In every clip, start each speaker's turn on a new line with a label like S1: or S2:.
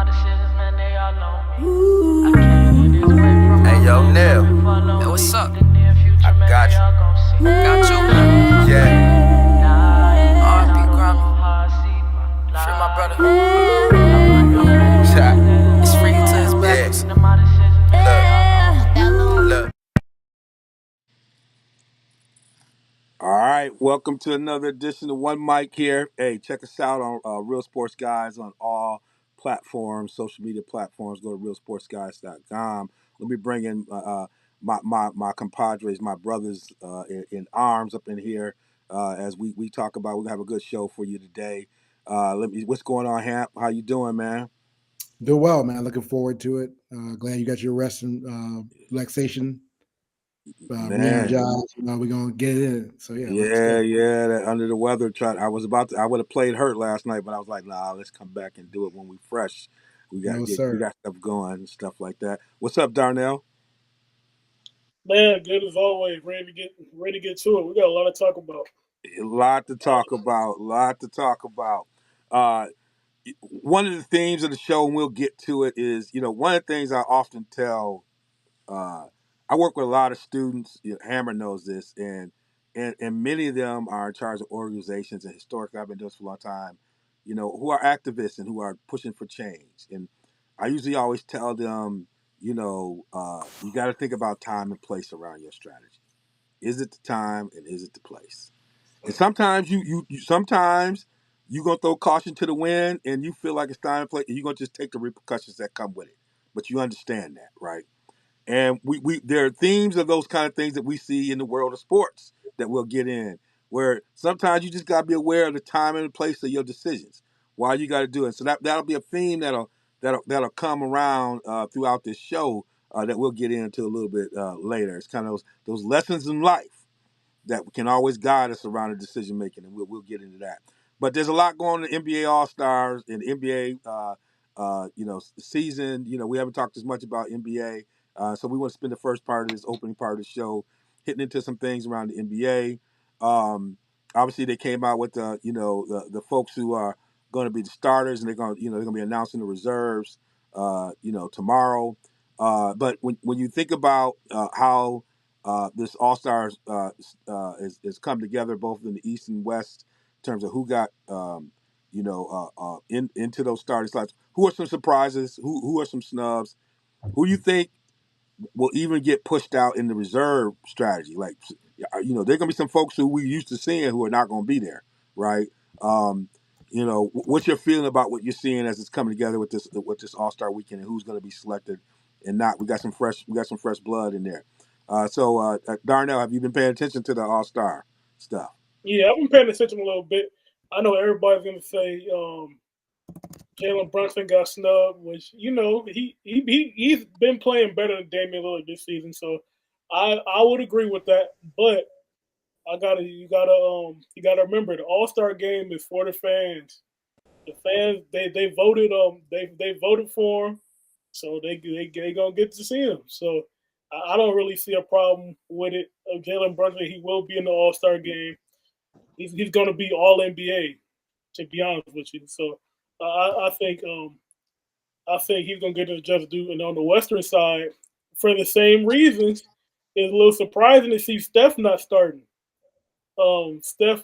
S1: Hey, yo, Neil.
S2: Hey, what's up?
S1: I got you.
S2: Got you.
S1: Yeah.
S2: R.I.P. Grammy. Free my brother.
S1: Shot.
S2: It's free to his backwards.
S1: Look.
S3: All right, welcome to another edition of One Mic here. Hey, check us out on Real Sports Guys on all platforms, social media platforms. Go to realsportsguys.com. Let me bring in my compadres, my brothers in arms up in here as we talk about. We're gonna have a good show for you today. What's going on, Hamp? How you doing, man?
S4: Do well, man. Looking forward to it. Glad you got your rest and relaxation.
S3: Man.
S4: Re-energized. We're gonna get it in. So yeah,
S3: Yeah. That under the weather. I would have played hurt last night, but I was like, nah, let's come back and do it when we fresh. We
S4: No, sir.
S3: got stuff going and stuff like that. What's up, Darnell?
S5: Man, good as always. Ready to get to it. We got a lot to talk about.
S3: A lot to talk about. Uh, One of the themes of the show, and we'll get to it, is one of the things I often tell. I work with a lot of students. Hammer knows this, and many of them are in charge of organizations. And historically, I've been doing this for a long time. Who are activists and who are pushing for change. And I usually always tell them, you got to think about time and place around your strategy. Is it the time and is it the place? And sometimes sometimes you're gonna throw caution to the wind, and you feel like it's time and place, and you're gonna just take the repercussions that come with it. But you understand that, right? And we there are themes of those kind of things that we see in the world of sports that we'll get in, where sometimes you just gotta be aware of the time and the place of your decisions. Why you gotta do it. So that'll be a theme that'll come around throughout this show that we'll get into a little bit later. It's kind of those lessons in life that can always guide us around the decision making, and we'll get into that. But there's a lot going on in NBA All Stars and NBA, season. We haven't talked as much about NBA, so we want to spend the first part of this opening part of the show hitting into some things around the NBA. Obviously, they came out with the folks who are going to be the starters, and they're going to be announcing the reserves, tomorrow. But when you think about how this All Stars has come together both in the East and West in terms of who got into those starting slots. Who are some surprises? Who are some snubs? Who do you think will even get pushed out in the reserve strategy? Like, there are gonna be some folks who we used to seeing who are not gonna be there, right? What's your feeling about what you're seeing as it's coming together with this All Star weekend and who's gonna be selected and not? We got some fresh blood in there. Darnell, have you been paying attention to the All Star stuff?
S5: Yeah, I've been paying attention a little bit. I know everybody's gonna say Jalen Brunson got snubbed, which he's been playing better than Damian Lillard this season, so I would agree with that. But you gotta remember the All Star game is for the fans. The fans they voted they voted for him, so they gonna get to see him. So I don't really see a problem with it. Jalen Brunson, he will be in the All Star game. He's going to be All NBA, to be honest with you. So I think he's going to get his just due. And on the Western side, for the same reasons, it's a little surprising to see Steph not starting. Steph,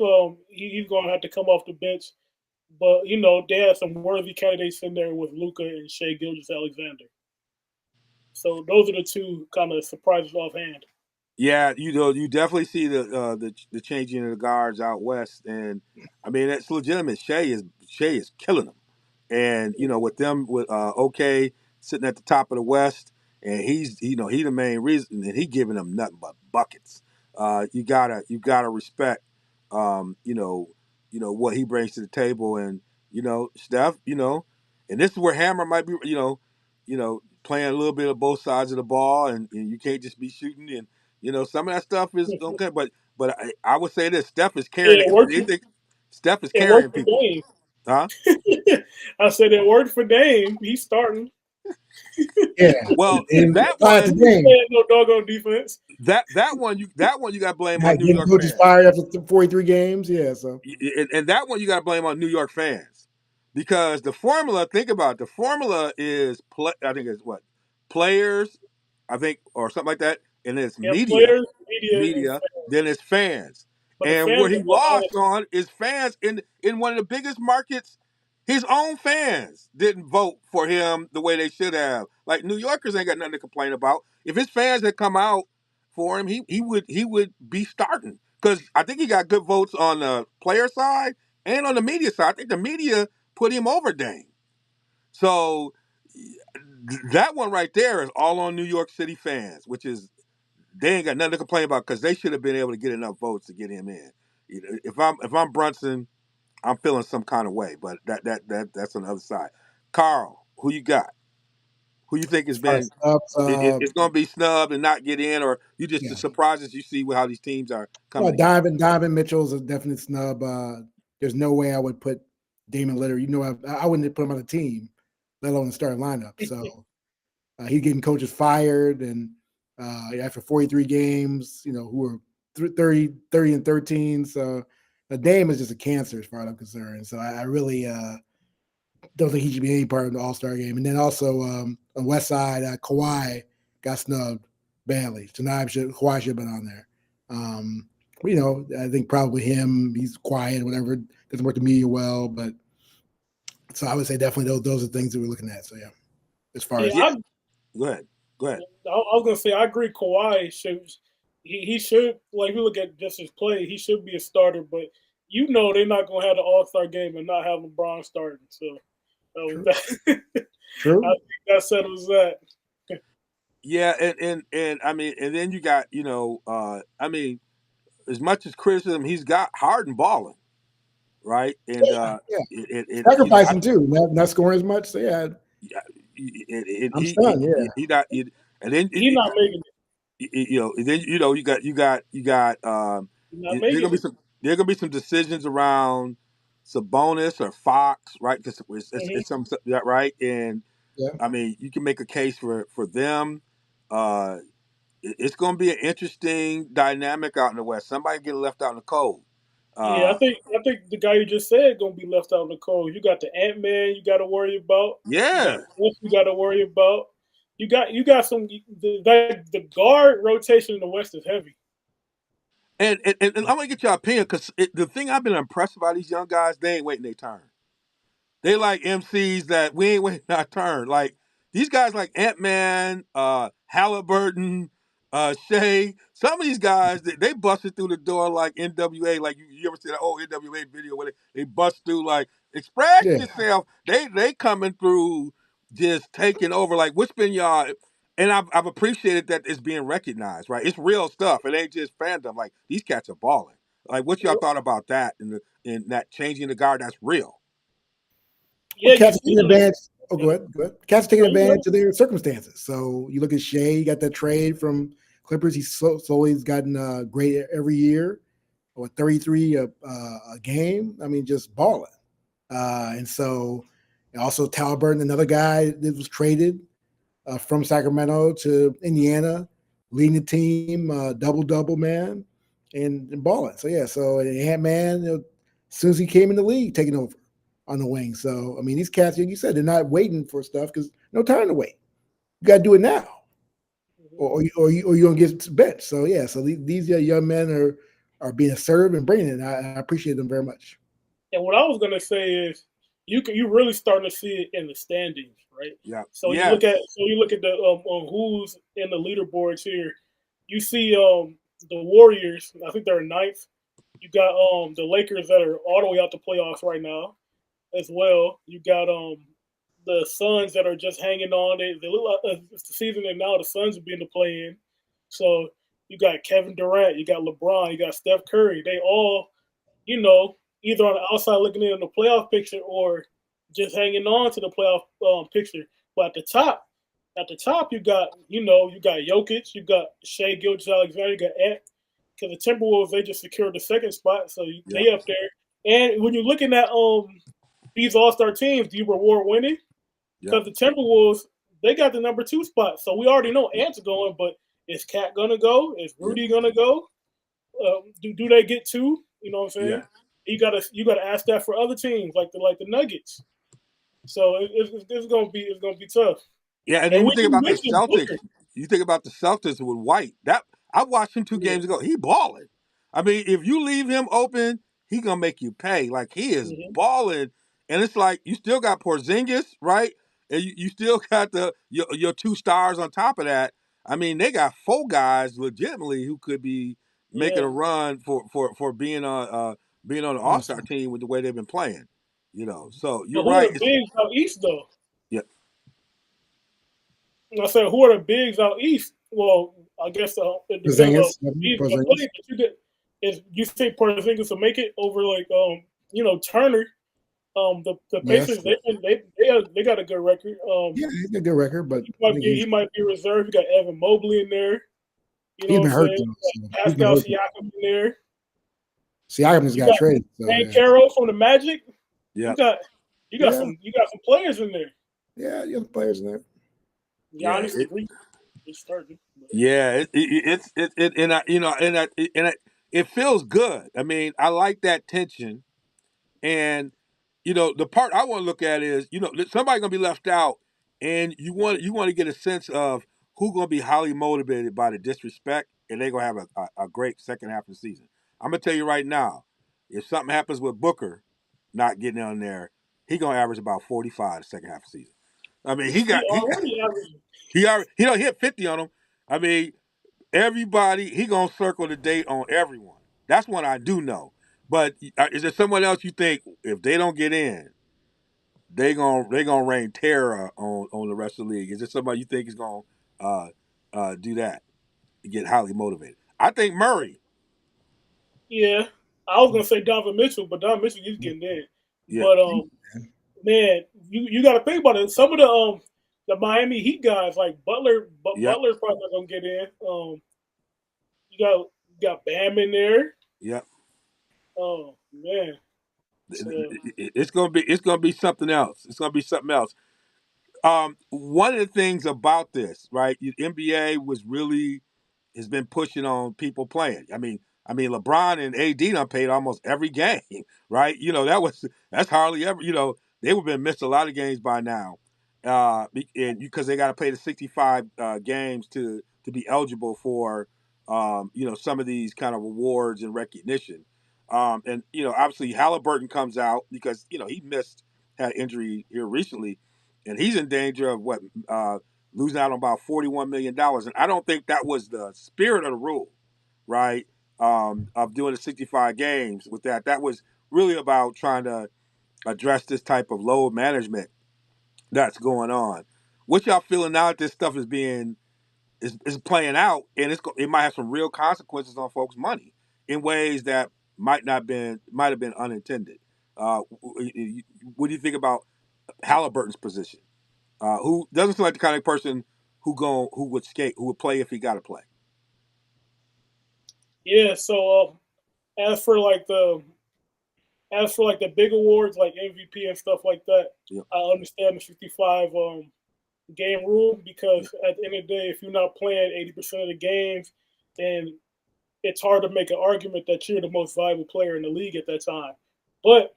S5: he's going to have to come off the bench. But, they have some worthy candidates in there with Luka and Shai Gilgeous-Alexander. So those are the two kind of surprises offhand.
S3: Yeah, you definitely see the changing of the guards out west, and I mean that's legitimate. Shea is killing them, and with them with OK sitting at the top of the West, and he's he the main reason, and he giving them nothing but buckets. You gotta respect what he brings to the table, and Steph, and this is where Hammer might be playing a little bit of both sides of the ball, and you can't just be shooting and. Some of that stuff is okay, but I would say this: Steph is carrying. Steph is
S5: It
S3: carrying
S5: worked for
S3: people,
S5: Dame.
S3: huh?
S5: I said it worked for Dame. He's starting.
S4: Yeah.
S3: Well,
S4: And
S3: that one,
S5: no doggone defense.
S3: that one you got to blame on
S4: Not
S3: New
S4: getting
S3: York
S4: coaches
S3: fans,
S4: fired after 43 games. Yeah, so
S3: and that one you got to blame on New York fans because the formula. Think about it, the formula is I think it's what players, I think, or something like that, and then it's
S5: Yeah,
S3: media,
S5: players, media, and fans.
S3: then it's fans.
S5: But the
S3: And what
S5: fans
S3: he
S5: are more
S3: lost
S5: honest.
S3: on is fans in one of the biggest markets. His own fans didn't vote for him the way they should have. Like New Yorkers ain't got nothing to complain about. If his fans had come out for him, he would be starting because I think he got good votes on the player side and on the media side. I think the media put him over Dame. So that one right there is all on New York City fans, which is they ain't got nothing to complain about because they should have been able to get enough votes to get him in. You know, if I'm Brunson, I'm feeling some kind of way, but that's on the other side. Carl, who you got? Who you think has
S4: As far as
S3: been
S4: subs,
S3: it's going to be snubbed and not get in, or you just the
S4: yeah.
S3: surprises you see with how these teams are
S4: Well,
S3: coming together?
S4: Donovan Mitchell's a definite snub. There's no way I would put Damon Lillard. You know, I wouldn't put him on the team, let alone the starting lineup. So he's getting coaches fired, and after 43 games, you know, who are 30 and 13. So Dame is just a cancer as far as I'm concerned. So I really don't think he should be any part of the All-Star game. And then also on the West Side, Kawhi got snubbed badly. So now Kawhi should have been on there. You know, I think probably him. He's quiet, whatever. Doesn't work the media well, but so I would say definitely those are things that we're looking at. So yeah, as far as
S3: Go ahead.
S5: I was gonna say I agree. Kawhi should he should, like, if you look at just his play, he should be a starter. But you know they're not gonna have the All-Star game and not have LeBron starting. So
S4: True.
S5: I think that settles that.
S3: Yeah, and I mean, and then you got I mean, as much as criticism, he's got Harden balling, right? And
S4: Yeah.
S3: I,
S4: Sacrificing too, not scoring as much. So yeah, I'm stunned. Yeah.
S3: he not, and then
S5: He's not making it.
S3: then you got
S5: He's not making it.
S3: there gonna be some decisions around Sabonis or Fox, right? Because it's some that right, and
S4: Yeah.
S3: I mean you can make a case for them. It's gonna be an interesting dynamic out in the West. Somebody getting left out in the cold.
S5: Yeah, I think the guy you just said gonna be left out in the cold. You got the Ant-Man you got to worry about. You got
S3: Yeah,
S5: Cliff you got to worry about. You got some the guard rotation in the West is heavy.
S3: and I'm gonna get your opinion because the thing I've been impressed by these young guys, they ain't waiting their turn. They like MCs that we ain't waiting our turn. Like these guys like Ant-Man, Halliburton, Shea. Some of these guys, they busted through the door like NWA. Like you ever see that old NWA video where they bust through like express
S4: Yeah.
S3: yourself. They coming through just taking over. Like what's been y'all and I've appreciated that it's being recognized, right? It's real stuff. It ain't just fandom. Like these cats are balling. Like what y'all thought about that in that changing the guard that's real?
S4: Well,
S5: Yeah, you
S4: Cats are
S5: see
S4: taking
S5: it.
S4: advantage. Oh, go ahead. Cats are taking
S5: No, you
S4: advantage of their circumstances. So you look at Shea, you got that trade from Clippers. He's slowly gotten great every year, or 33 a game. I mean, just balling. And so also Talburn, another guy that was traded from Sacramento to Indiana, leading the team, double man, and balling. So yeah, so Ant-Man, as soon as he came in the league, taking over on the wing. So I mean, these cats, like you said, they're not waiting for stuff because no time to wait. You got to do it now, or you're gonna get benched. So yeah, so these young men are being assertive and bringing it. I appreciate them very much.
S5: And what I was gonna say is you really starting to see it in the standings, right?
S3: Yeah.
S5: So you look at the who's in the leaderboards here. You see the Warriors. I think they're ninth. You got the Lakers that are all the way out the playoffs right now, as well. You got the Suns that are just hanging on. They look like it's the season, and now the Suns will be in the play-in. So you got Kevin Durant, you got LeBron, you got Steph Curry. They all, either on the outside looking in on the playoff picture or just hanging on to the playoff picture. But at the top, you got Jokic, you got Shea Gilgeous-Alexander, you got Ant. Because the Timberwolves, they just secured the second spot, so they up there. And when you're looking at these All-Star teams, do you reward winning? Because the Timberwolves, they got the number 2 spot, so we already know Ant's going. But is Cat gonna go? Is Rudy gonna go? Do they get 2? You know what I'm saying?
S3: Yeah.
S5: You gotta ask that for other teams like the Nuggets. So it's gonna be tough.
S3: Yeah, and then
S5: And
S3: you
S5: when
S3: think
S5: you
S3: about the
S5: mentioned
S3: Celtics.
S5: Booker,
S3: You think about the Celtics with White. That I watched him 2 games ago. He balling. I mean, if you leave him open, he gonna make you pay. Like he is balling, and it's like you still got Porzingis, right? And you still got your 2 stars on top of that. I mean, they got 4 guys legitimately who could be making
S5: yeah,
S3: a run for being on the All Star
S4: Awesome.
S3: team with the way they've been playing. So
S5: but
S3: you're
S5: who are
S3: right.
S5: the bigs out east though?
S3: Yeah,
S5: I said, who are the bigs out east? Well, I guess it depends on
S4: Porzingis.
S5: he's gonna
S4: Porzingis.
S5: play. But if you think Porzingis will make it over like Turner, the
S4: Yes.
S5: Pacers they got a good record.
S4: Yeah, he's got a good record, but
S5: He
S4: I
S5: might
S4: think
S5: be he might be reserved. You got Evan Mobley in there. You know
S4: he's
S5: what I'm
S4: been hurt
S5: saying?
S4: though.
S5: You
S4: So
S5: got
S4: he's been
S5: Pascal
S4: hurt.
S5: Siakam in there.
S4: Siakam just
S5: You
S4: got
S5: got
S4: traded. So
S5: Hank
S4: yeah.
S5: Carroll from the Magic.
S3: yeah,
S5: You got
S4: Yeah.
S5: some players in there.
S4: Yeah, you have the players in there.
S3: yeah.
S5: Giannis is starting.
S3: Yeah, and it feels good. I mean, I like that tension, and the part I want to look at is somebody's gonna be left out, and you want to get a sense of who's gonna be highly motivated by the disrespect, and they're gonna have a great second half of the season. I'm gonna tell you right now, if something happens with Booker not getting on there, he's gonna average about 45 the second half of the season. I mean,
S5: He already averaging.
S3: he don't hit 50 on them. I mean, everybody, he gonna circle the date on everyone. That's what I do know. But is there someone else you think if they don't get in, they gonna rain terror on the rest of the league? Is there somebody you think is gonna do that? Get highly motivated. I think Murray.
S5: Yeah, I was gonna say Donovan Mitchell, but Donovan Mitchell he's getting in.
S3: Yeah.
S5: But man, you got to think about it. Some of the Miami Heat guys like Butler, but
S3: Yep.
S5: Butler's probably not gonna get in. You got Bam in there.
S3: Yep.
S5: Oh man, so,
S3: It's gonna be something else. It's gonna be something else. One of the things about this, right? The NBA has been pushing on people playing. I mean, LeBron and AD done played almost every game, right? That's hardly ever. They would have been missed a lot of games by now, and because they got to play the 65 games to be eligible for some of these kind of awards and recognition. And obviously Halliburton comes out because had injury here recently, and he's in danger of losing out on about $41 million. And I don't think that was the spirit of the rule, right? Of doing the 65 games with that. That was really about trying to address this type of load management that's going on. What y'all feeling now that this stuff is playing out, and it might have some real consequences on folks' money in ways that might have been unintended. What do you think about Halliburton's position? Who doesn't seem like the kind of person who would skate, who would play if he got to play.
S5: yeah. So as for like the big awards like MVP and stuff like that,
S3: Yep.
S5: I understand the 55 game rule because at the end of the day, if you're not playing 80% of the games, then it's hard to make an argument that you're the most valuable player in the league at that time. But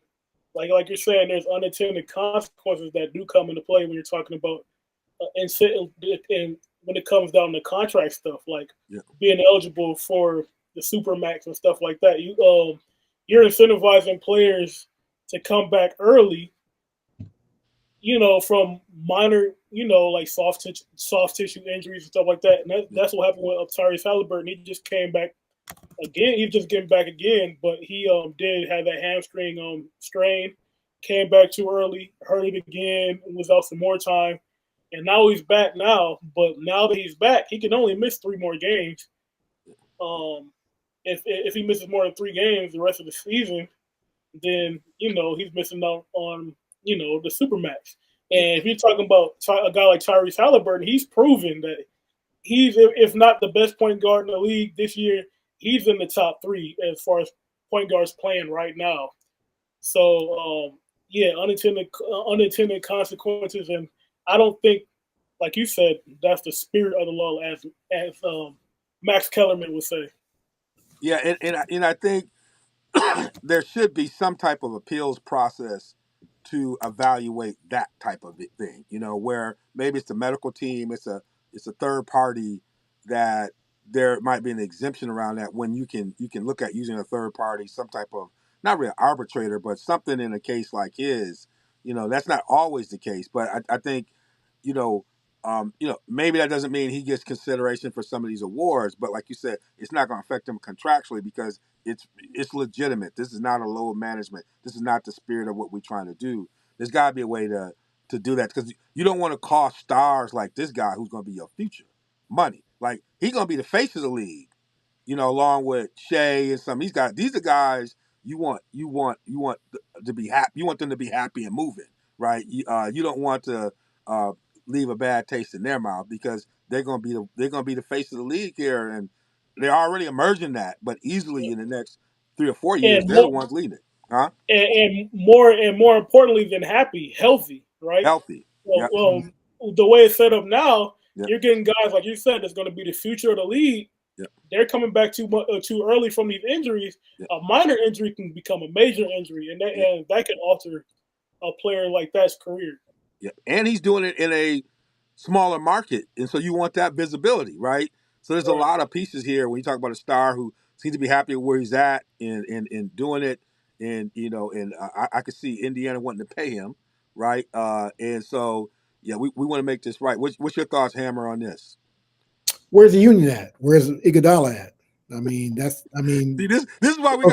S5: like you're saying, there's unintended consequences that do come into play when you're talking about and when it comes down to contract stuff, like being eligible for the super max and stuff like that. You're incentivizing players to come back early, from minor, like soft tissue injuries and stuff like that. And that's what happened with Tyrese Halliburton. He just came back again. He's just getting back again, but he did have that hamstring strain. Came back too early, hurt it again, and was out some more time. And now he's back now. But now that he's back, he can only miss 3 more games. If he misses more than 3 games the rest of the season, then he's missing out on the supermax. And if you're talking about a guy like Tyrese Halliburton, he's proven that he's, if not the best point guard in the league this year, he's in the top 3 as far as point guards playing right now. So unintended consequences, and I don't think, like you said, that's the spirit of the law, as Max Kellerman would say.
S3: Yeah, and I think there should be some type of appeals process to evaluate that type of thing. Where maybe it's the medical team, it's a third party that there might be an exemption around that when you can look at using a third party, some type of not really arbitrator, but something in a case like his. That's not always the case, but I think you know maybe that doesn't mean he gets consideration for some of these awards, but like you said, it's not going to affect him contractually because it's legitimate. This is not a load management. This is not the spirit of what we're trying to do. There's got to be a way to do that because you don't want to cost stars like this guy who's going to be your future money. Like he's going to be the face of the league, along with Shea and some. These guys, these are guys you want to be happy. You want them to be happy and moving, right? You don't want to leave a bad taste in their mouth because they're going to be the face of the league here, and they're already emerging that. But easily in the next 3 or 4 years,
S5: And
S3: they're the
S5: more,
S3: ones leading it, huh?
S5: and more importantly than happy, healthy, right?
S3: Healthy,
S5: Well,
S3: yep,
S5: the way it's set up now,
S3: yep,
S5: you're getting guys like you said that's going to be the future of the league.
S3: yep,
S5: They're coming back too early from these injuries.
S3: yep,
S5: A minor injury can become a major injury, and
S3: yep,
S5: that can alter a player like that's career.
S3: yep. And he's doing it in a smaller market, and so you want that visibility, right? So there's a
S5: Right.
S3: lot of pieces here when you talk about a star who seems to be happy where he's at and doing it, and I could see Indiana wanting to pay him, right? And so yeah, we want to make this right. What's your thoughts, Hammer, on this?
S4: Where's the union at? Where's Iguodala at?
S3: See, this is why we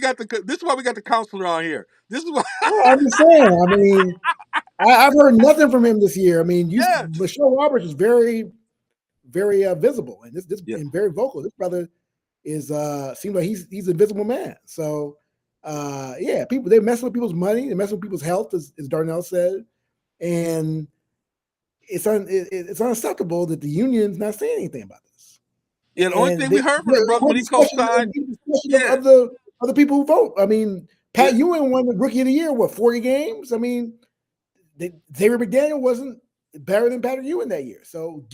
S3: got
S4: okay.
S3: the counselor on here. This is why.
S4: No, I'm just saying. I've heard nothing from him this year.
S3: Yeah,
S4: Michelle Roberts is very, very visible and this
S3: yeah,
S4: and very vocal. This brother is seems like he's a visible man. So yeah, they're messing with people's money, they're messing with people's health, as Darnell said, and it's unacceptable that the union's not saying anything about this.
S3: yeah. The only
S4: And
S3: thing we heard from the brother when he co-signed,
S4: discussion
S3: yeah,
S4: of the people who vote.
S3: yeah,
S4: Pat Ewing won the Rookie of the Year, 40 games. Xavier McDaniel wasn't better than Patrick Ewing that year. So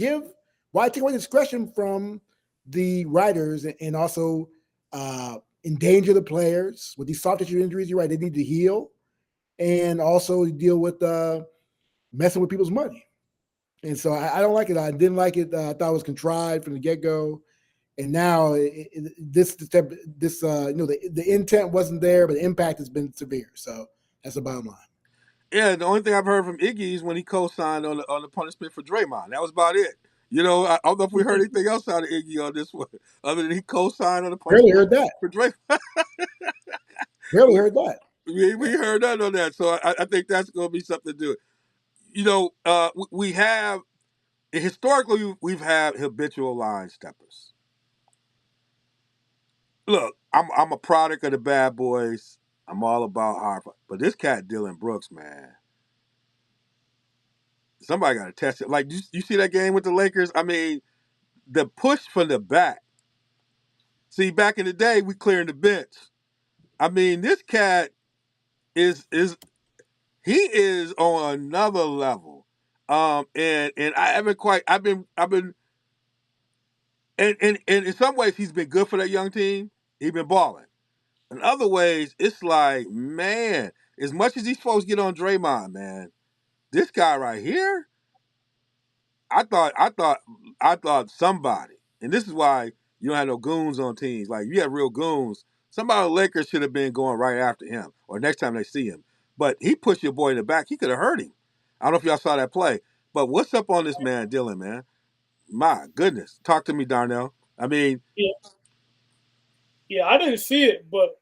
S4: why take away discretion from the writers and also endanger the players with these soft tissue injuries? You're right, they need to heal and also deal with messing with people's money. And so I don't like it. I didn't like it. I thought it was contrived from the get-go. And now the intent wasn't there, but the impact has been severe. So that's the bottom line.
S3: yeah. The only thing I've heard from Iggy is when he co-signed on the punishment for Draymond. That was about it. I don't know if we heard anything else out of Iggy on this one, other than he co-signed on the
S4: Barely
S3: punishment
S4: heard that.
S3: for Draymond.
S4: Barely heard that.
S3: We heard that on that, so I think that's going to be something to do. We have historically we've had habitual line steppers. Look, I'm a product of the bad boys. I'm all about hard, but this cat Dylan Brooks, man, somebody got to test it. Like you see that game with the Lakers? The push from the back. See, back in the day, we clearing the bench. This cat is he is on another level. And I haven't quite. I've been and in some ways he's been good for that young team. He's been balling. In other ways, it's like, man, as much as these folks get on Draymond, man, this guy right here, I thought somebody, and this is why you don't have no goons on teams. Like you have real goons. Somebody on the Lakers should have been going right after him, or next time they see him. But he pushed your boy in the back. He could have hurt him. I don't know if y'all saw that play. But what's up on this man, Dylan, man? My goodness. Talk to me, Darnell.
S5: Yeah, yeah, I didn't see it, but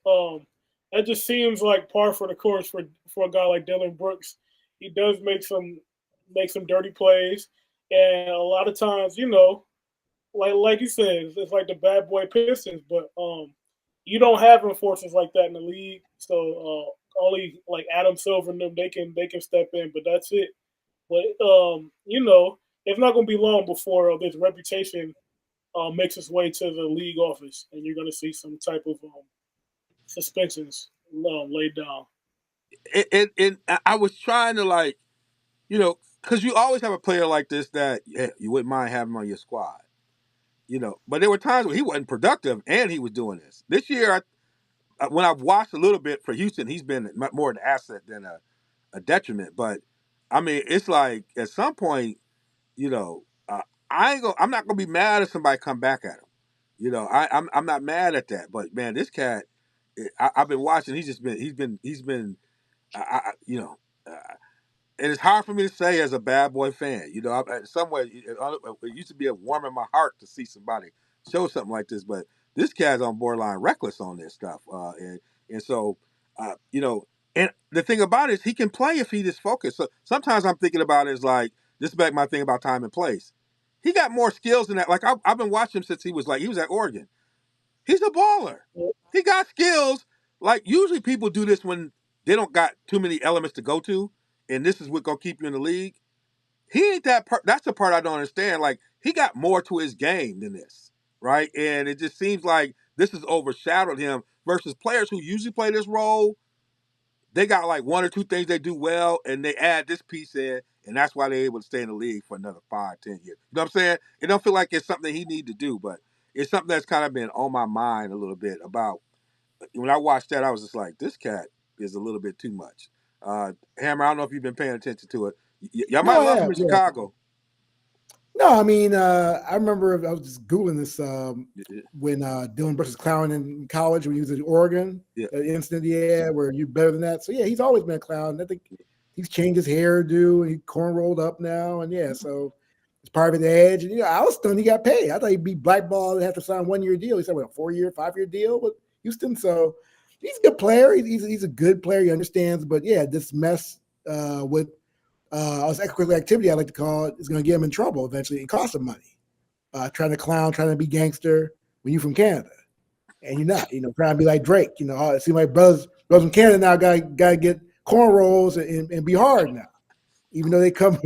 S5: that just seems like par for the course for a guy like Dylan Brooks. He does make some dirty plays, and a lot of times, like you said, it's like the bad boy Pistons, but you don't have enforcers like that in the league. So only like Adam Silver and them they can step in, but that's it. But it's not going to be long before this reputation makes its way to the league office, and you're going to see some type of suspensions laid down.
S3: And I was trying to because you always have a player like this that you wouldn't mind having on your squad. But there were times when he wasn't productive and he was doing this. This year, when I've watched a little bit for Houston, he's been more an asset than a detriment. But I mean, it's like at some point, you know, I'm not gonna be mad if somebody come back at him. You know, I'm not mad at that. But man, this cat, I've been watching. He's been, you know. And it's hard for me to say as a bad boy fan. You know, in some way, it used to be a warm in my heart to see somebody show something like this, but this cat's on borderline reckless on this stuff. And so, you know, and the thing about it is he can play if he just focused. So sometimes I'm thinking about it as like, this is back my thing about time and place. He got more skills than that. Like I've been watching him since he was at Oregon. He's a baller. He got skills. Like usually people do this when they don't got too many elements to go to, and this is what gonna keep you in the league. He ain't that part. That's the part I don't understand. Like he got more to his game than this, right? And it just seems like this has overshadowed him versus players who usually play this role. They got like one or two things they do well, and they add this piece in, and that's why they're able to stay in the league for another 5, 10 years. You know what I'm saying? It don't feel like it's something he need to do, but it's something that's kind of been on my mind a little bit about. When I watched that, I was just like, this cat is a little bit too much. Hammer, I don't know if you've been paying attention to it. Y'all might
S4: No,
S3: love
S4: yeah,
S3: him in
S4: yeah.
S3: Chicago.
S4: No, I mean, I remember I was just Googling this when Dylan Brooks was clowning in college when he was at Oregon.
S3: Yeah.
S4: The incident he had where you're better than that. So, yeah, he's always been a clown. I think he's changed his hairdo and he corn rolled up now. And, yeah, so it's part of the edge. And, I was stunned he got paid. I thought he'd be blackballed and have to sign a 1-year deal. He said, what, a 4-year, 5-year deal with Houston. So he's a good player. He's a good player. He understands. But, yeah, this mess with extracurricular activity, I like to call it, is going to get him in trouble eventually. It costs him money. Trying to clown, trying to be gangster when you're from Canada, and you're not. Trying to be like Drake. It seems like brothers from Canada now got to get cornrows and be hard now, even though they come.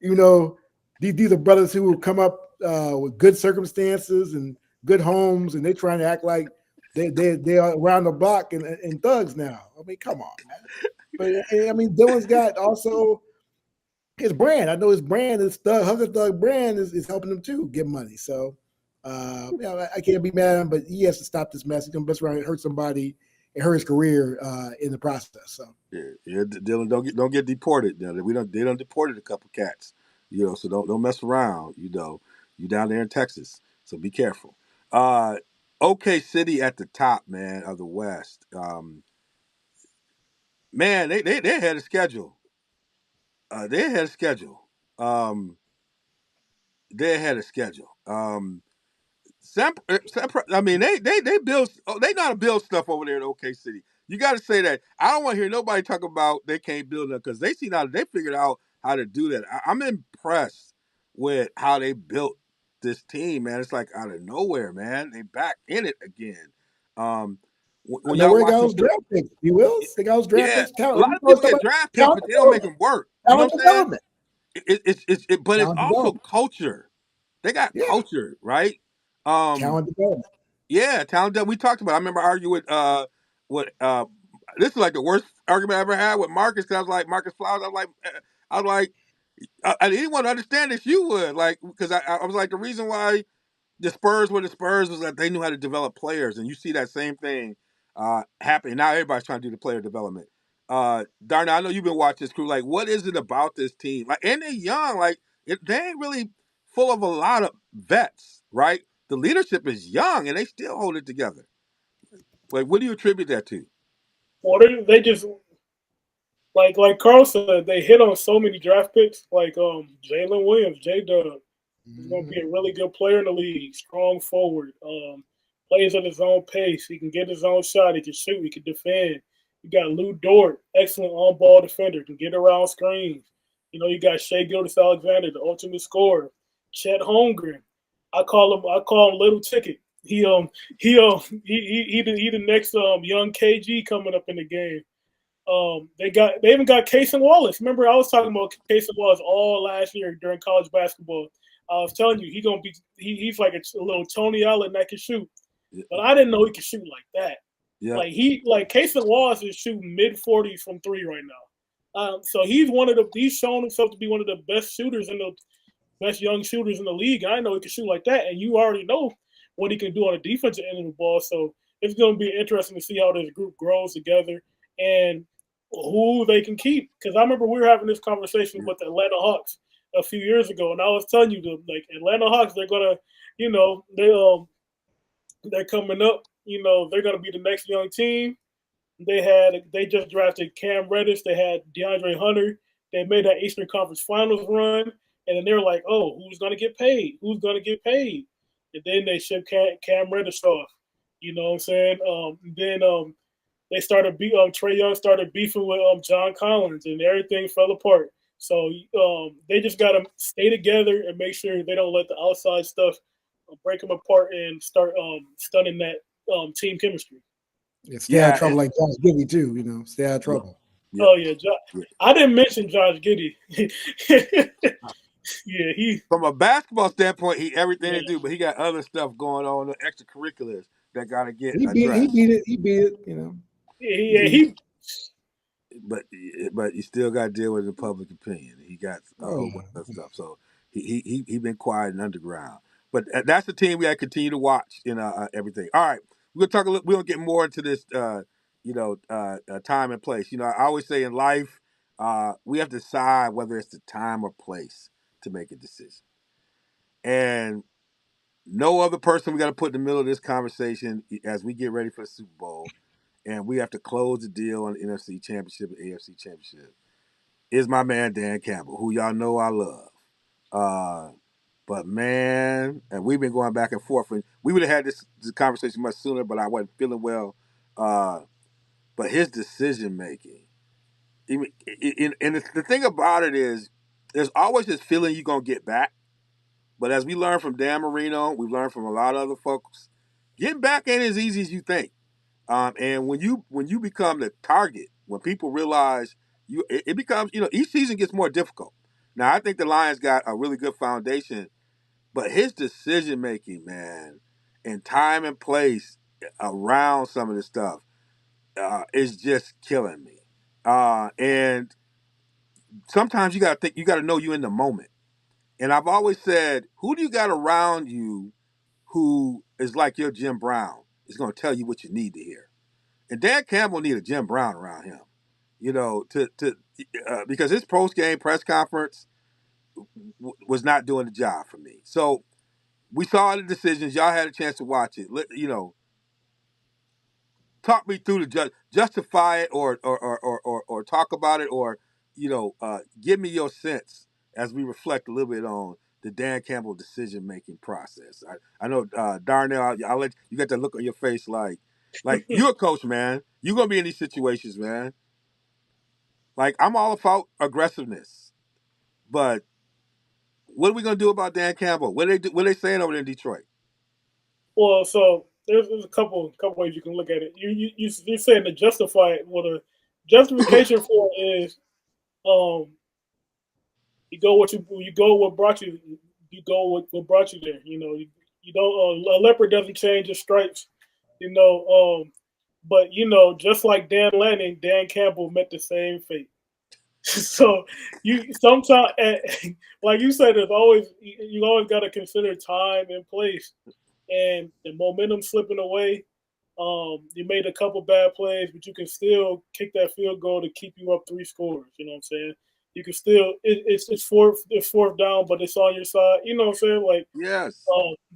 S4: Even though these are brothers who come up with good circumstances and good homes, and they're trying to act like they are around the block and thugs now. I mean, come on, man. But I mean, Dylan's got also his brand. I know his brand, his Thug brand is helping him too get money. So, I can't be mad at him, but he has to stop this mess. He's gonna mess around and hurt somebody and hurt his career in the process. So,
S3: yeah, Dylan, don't get deported. Now they don't deported a couple cats, so don't mess around. You down there in Texas, so be careful. OK City at the top, man, of the West. Man, they had a schedule. They had a schedule. They had a schedule. I mean, they build. They know how to build stuff over there in OK City. You got to say that. I don't want to hear nobody talk about they can't build it because they figured out how to do that. I'm impressed with how they built this team, man. It's like out of nowhere, man. They back in it again.
S4: I
S3: When
S4: know
S3: y'all
S4: where he
S3: watch
S4: got
S3: them,
S4: his draft picks. He will. They got his draft
S3: yeah,
S4: picks.
S3: a lot of people get draft picks, but they don't make them work. You know
S4: Talent
S3: what I'm saying?
S4: development.
S3: But it's
S4: Talent
S3: also
S4: development.
S3: culture. They got
S4: Yeah.
S3: culture, right?
S4: Talent development.
S3: Yeah, talent that we talked about. I remember arguing with this is like the worst argument I ever had with Marcus because I was like Marcus Flowers. I was like, I didn't want to understand this. You would like because I was like the reason why the Spurs were the Spurs was that they knew how to develop players, and you see that same thing happening now. Everybody's trying to do the player development. Darna, I know you've been watching this crew. Like, what is it about this team? Like, and they're young. Like, they ain't really full of a lot of vets, right? The leadership is young, and they still hold it together. Like, what do you attribute that to?
S5: Or they just like Carl said, they hit on so many draft picks, like Jalen Williams, J-Dub. He's going to be a really good player in the league, strong forward, plays at his own pace. He can get his own shot. He can shoot. He can defend. You got Lou Dort, excellent on-ball defender, can get around screens. You got Shea Gilgeous-Alexander, the ultimate scorer. Chet Holmgren, I call him Little Ticket. He the next young KG coming up in the game. They even got Casey Wallace. Remember, I was talking about Casey Wallace all last year during college basketball. I was telling you he's like a little Tony Allen that can shoot, but I didn't know he could shoot like that.
S3: Yeah.
S5: Like Casey Wallace is shooting mid-40s from 3 right now. So he's shown himself to be one of the best young shooters in the league. I know he can shoot like that, and you already know what he can do on the defensive end of the ball. So it's going to be interesting to see how this group grows together. And who they can keep. Because I remember we were having this conversation with the Atlanta Hawks a few years ago, and I was telling you like Atlanta Hawks, they're gonna, they're coming up. They're gonna be the next young team. They just drafted Cam Reddish. They had DeAndre Hunter. They made that Eastern Conference Finals run, and then they were like, "Oh, who's gonna get paid? Who's gonna get paid?" And then they shipped Cam Reddish off. You know what I'm saying? Then they started Trae Young started beefing with John Collins, and everything fell apart. So they just got to stay together and make sure they don't let the outside stuff break them apart and start stunning that team chemistry.
S4: Yeah, stay out of trouble like Josh Giddey too. Stay out of trouble.
S5: Yeah. Oh yeah, I didn't mention Josh Giddey. Yeah, he
S3: from a basketball standpoint, he everything to do, but he got other stuff going on, the extracurriculars that got to get addressed.
S4: He beat it.
S5: Yeah,
S3: but you still got to deal with the public opinion. He got a whole bunch of stuff, so he been quiet and underground. But that's the team we got to continue to watch in everything. All right, we're gonna talk a little. We're gonna get more into this, time and place. I always say in life, we have to decide whether it's the time or place to make a decision. And no other person we got to put in the middle of this conversation as we get ready for the Super Bowl, and we have to close the deal on the NFC Championship and AFC Championship, is my man Dan Campbell, who y'all know I love. But man, and we've been going back and forth. And we would have had this conversation much sooner, but I wasn't feeling well. But his decision making, and the thing about it is, there's always this feeling you're gonna get back. But as we learned from Dan Marino, we've learned from a lot of other folks, getting back ain't as easy as you think. And when you become the target, when people realize it becomes, each season gets more difficult. Now, I think the Lions got a really good foundation, but his decision making, man, and time and place around some of this stuff is just killing me. And sometimes you got to know you in the moment. And I've always said, who do you got around you who is like your Jim Brown, is going to tell you what you need to hear? And Dan Campbell needed a Jim Brown around him, because his post-game press conference was not doing the job for me. So we saw the decisions. Y'all had a chance to watch it. Talk me through justify it or talk about it, or give me your sense as we reflect a little bit on the Dan Campbell decision-making process. I know, Darnell, I'll let you get that look on your face like you're a coach, man. You're going to be in these situations, man. Like, I'm all about aggressiveness. But what are we going to do about Dan Campbell? What are they saying over there in Detroit?
S5: Well, so there's a couple ways you can look at it. You're saying to justify it. Well, the justification for it is you go what brought you there. You don't a leopard doesn't change his stripes. But just like Dan Lanning, Dan Campbell met the same fate. So you sometimes, like you said, you always got to consider time and place, and the momentum slipping away. You made a couple bad plays, but you can still kick that field goal to keep you up 3 scores. You know what I'm saying? You can still it's fourth down, but it's on your side. You know what I'm saying? Like,
S3: yes,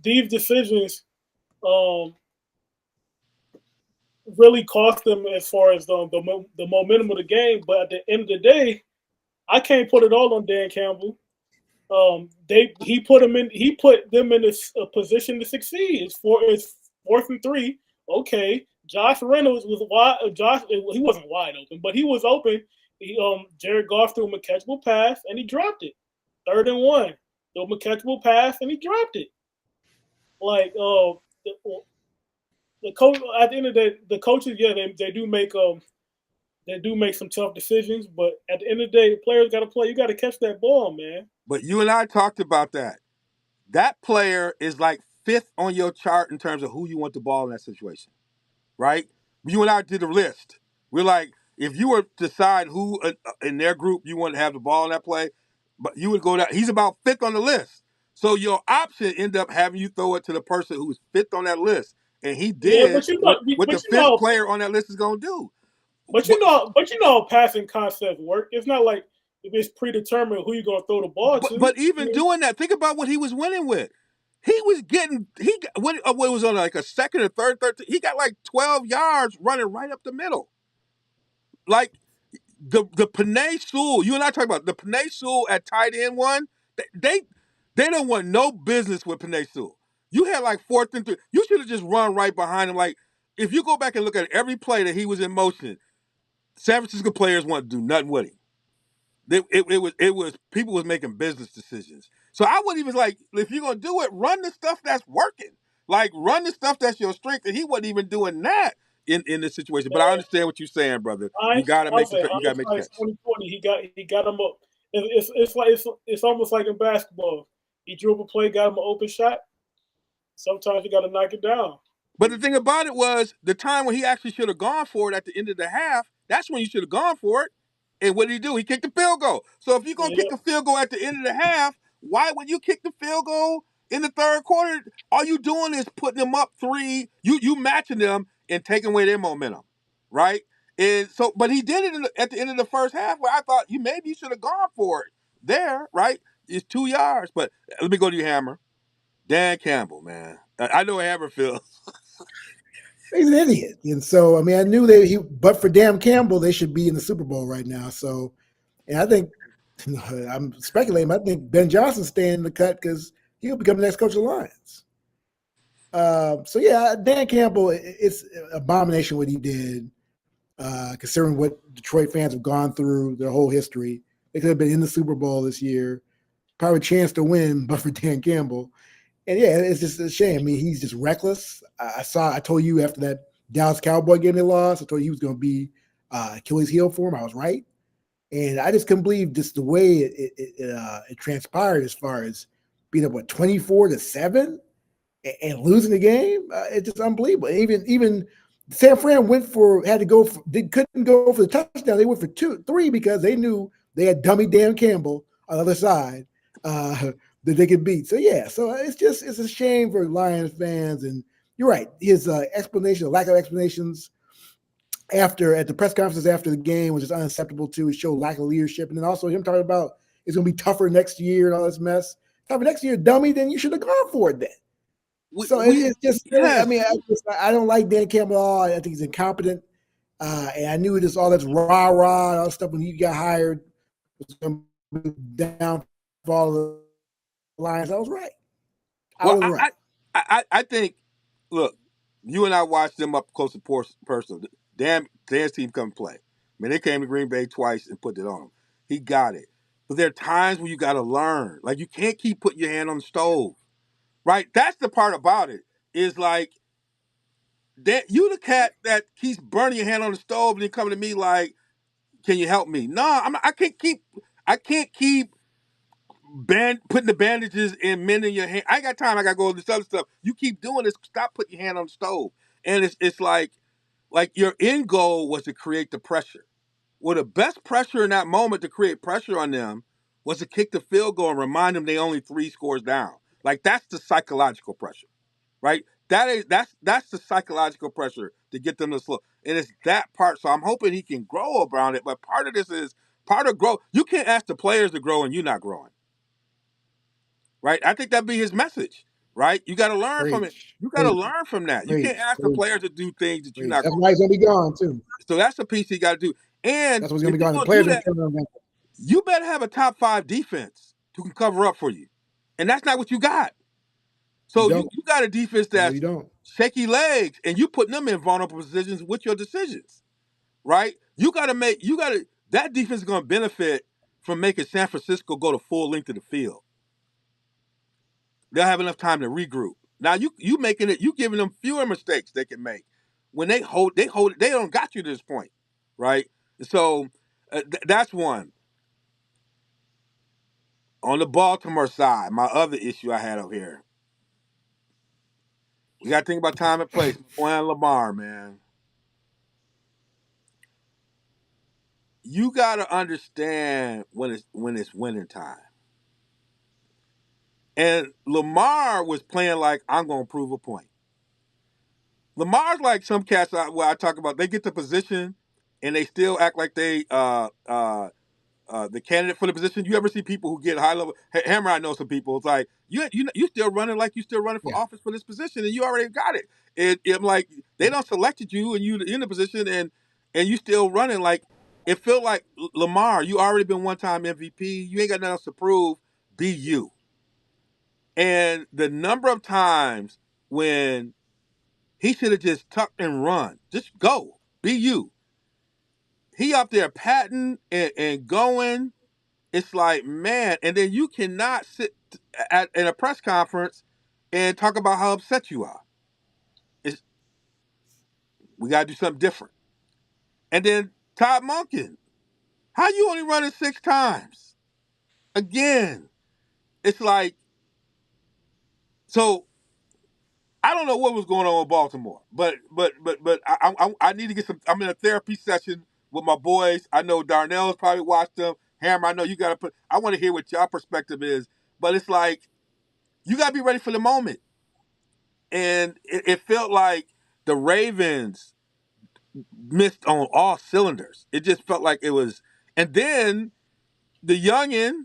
S5: these decisions really cost them as far as the momentum of the game. But at the end of the day, I can't put it all on Dan Campbell. He put them in a position to succeed. It's 4th and 3. Okay, Josh Reynolds was wide. He wasn't wide open, but he was open. Jared Goff threw him a catchable pass and he dropped it. 3rd and 1, threw him a catchable pass and he dropped it. Like the coach, at the end of the day, the coaches, they do make some tough decisions, but at the end of the day, the players got to play. You got to catch that ball, man.
S3: But you and I talked about that. That player is like 5th on your chart in terms of who you want the ball in that situation, right? You and I did a list. We're like, if you were to decide who in their group you want to have the ball in that play, but you would go down. He's about 5th on the list. So your option end up having you throw it to the person who's 5th on that list. And he did what the 5th player on that list is going to do.
S5: But you know how passing concepts work. It's not like it's predetermined who you're gonna throw the ball to.
S3: But even doing that, think about what he was winning with. He was getting what was on like a second or third. He got like 12 yards running right up the middle. Like the Panay Sewell, you and I talk about the Panay Sewell at tight end one. They don't want no business with Panay Sewell. You had like 4th and 3. You should have just run right behind him. Like if you go back and look at every play that he was in motion, San Francisco players want to do nothing with him. It was people was making business decisions. So I wouldn't even like if you're gonna do it, run the stuff that's working. Like run the stuff that's your strength, and he wasn't even doing that in this situation. But I understand what you're saying, brother. You gotta make the catch.
S5: 2020, he got him up. It's almost like in basketball. He drew up a play, got him an open shot. Sometimes you got to knock it down.
S3: But the thing about it was the time when he actually should have gone for it at the end of the half. That's when you should have gone for it. And what did he do? He kicked the field goal. So if you're gonna kick the field goal at the end of the half, why would you kick the field goal in the third quarter? All you doing is putting them up 3. You matching them and taking away their momentum, right? And so, but he did it at the end of the first half where I thought maybe you should have gone for it there, right? It's 2 yards. But let me go to you, Hammer. Dan Campbell, man. I know how Hammer feels.
S4: He's an idiot. And so, I mean, I knew but for Dan Campbell, they should be in the Super Bowl right now. So, and I think, I'm speculating, I think Ben Johnson's staying in the cut because he'll become the next coach of the Lions. So, yeah, Dan Campbell, it's an abomination what he did, considering what Detroit fans have gone through their whole history. They could have been in the Super Bowl this year, probably a chance to win, but for Dan Campbell. And yeah, it's just a shame. I mean, he's just reckless. I told you after that Dallas Cowboy game they lost, I told you he was going to be Achilles heel for him. I was right. And I just couldn't believe just the way it transpired as far as being up, 24-7 and losing the game. It's just unbelievable. Even San Fran couldn't go for the touchdown. They went for 3 because they knew they had dummy Dan Campbell on the other side. That they could beat. So yeah, so it's a shame for Lions fans. And you're right, his lack of explanations at the press conferences after the game was just unacceptable too. It showed lack of leadership, and then also him talking about it's going to be tougher next year and all this mess. Tougher next year, dummy. Then you should have gone for it then. It's just, yes. I mean, I don't like Dan Campbell at all. I think he's incompetent, and I knew all that's rah rah and all that stuff when he got hired was going to be downfall. Lions, I was right.
S3: I think, look, you and I watched them up close and personal. Dan's team come play. I mean, they came to Green Bay twice and put it on him. He got it. But there are times when you got to learn. Like, you can't keep putting your hand on the stove, right? That's the part about it, is like, you the cat that keeps burning your hand on the stove and then coming to me like, can you help me? No, I can't keep putting the bandages and mending your hand. I ain't got time. I got to go with this other stuff. You keep doing this. Stop putting your hand on the stove. And it's like your end goal was to create the pressure. Well, the best pressure in that moment to create pressure on them was to kick the field goal and remind them they only 3 scores down. Like, that's the psychological pressure, right? That's the psychological pressure to get them to slow. And it's that part. So I'm hoping he can grow around it. But part of this is part of growth. You can't ask the players to grow and you're not growing. Right? I think that'd be his message, right? You got to learn from it. You got to learn from that. You can't ask the players to do things that you're not going to do.
S4: That's why he's going to be gone, too.
S3: So that's the piece he got to do. And
S4: that's what's going to be gone. The players
S3: you better have a top 5 defense who can cover up for you. And that's not what you got. So you got a defense that's shaky legs, and you putting them in vulnerable positions with your decisions, right? That defense is going to benefit from making San Francisco go the full length of the field. They'll have enough time to regroup. Now you giving them fewer mistakes they can make. When they hold it, they don't got you to this point, right? So that's one. On the Baltimore side, my other issue I had up here. We got to think about time and place. Juan Lamar, man. You got to understand when it's winning time. And Lamar was playing like, I'm going to prove a point. Lamar's like some cats where I talk about, they get the position and they still act like they the candidate for the position. You ever see people who get high level? Hammer, I know some people. It's like you still running like you still running for
S4: Yeah.
S3: office for this position, and you already got it. I'm like they don't selected you, and you in the position, and you still running. Like it felt like Lamar. You already been one time MVP. You ain't got nothing else to prove. Be you. And the number of times when he should have just tucked and run, just go, be you. He up there patting and going. It's like, man, and then you cannot sit in a press conference and talk about how upset you are. We got to do something different. And then Todd Monken, how you only running 6 times? Again, it's like, so I don't know what was going on with Baltimore, but I need to get some. I'm in a therapy session with my boys. I know Darnell's probably watched them. Hammer, I know you got to put. I want to hear what your perspective is, but it's like you got to be ready for the moment. And it felt like the Ravens missed on all cylinders. It just felt like it was, and then the youngin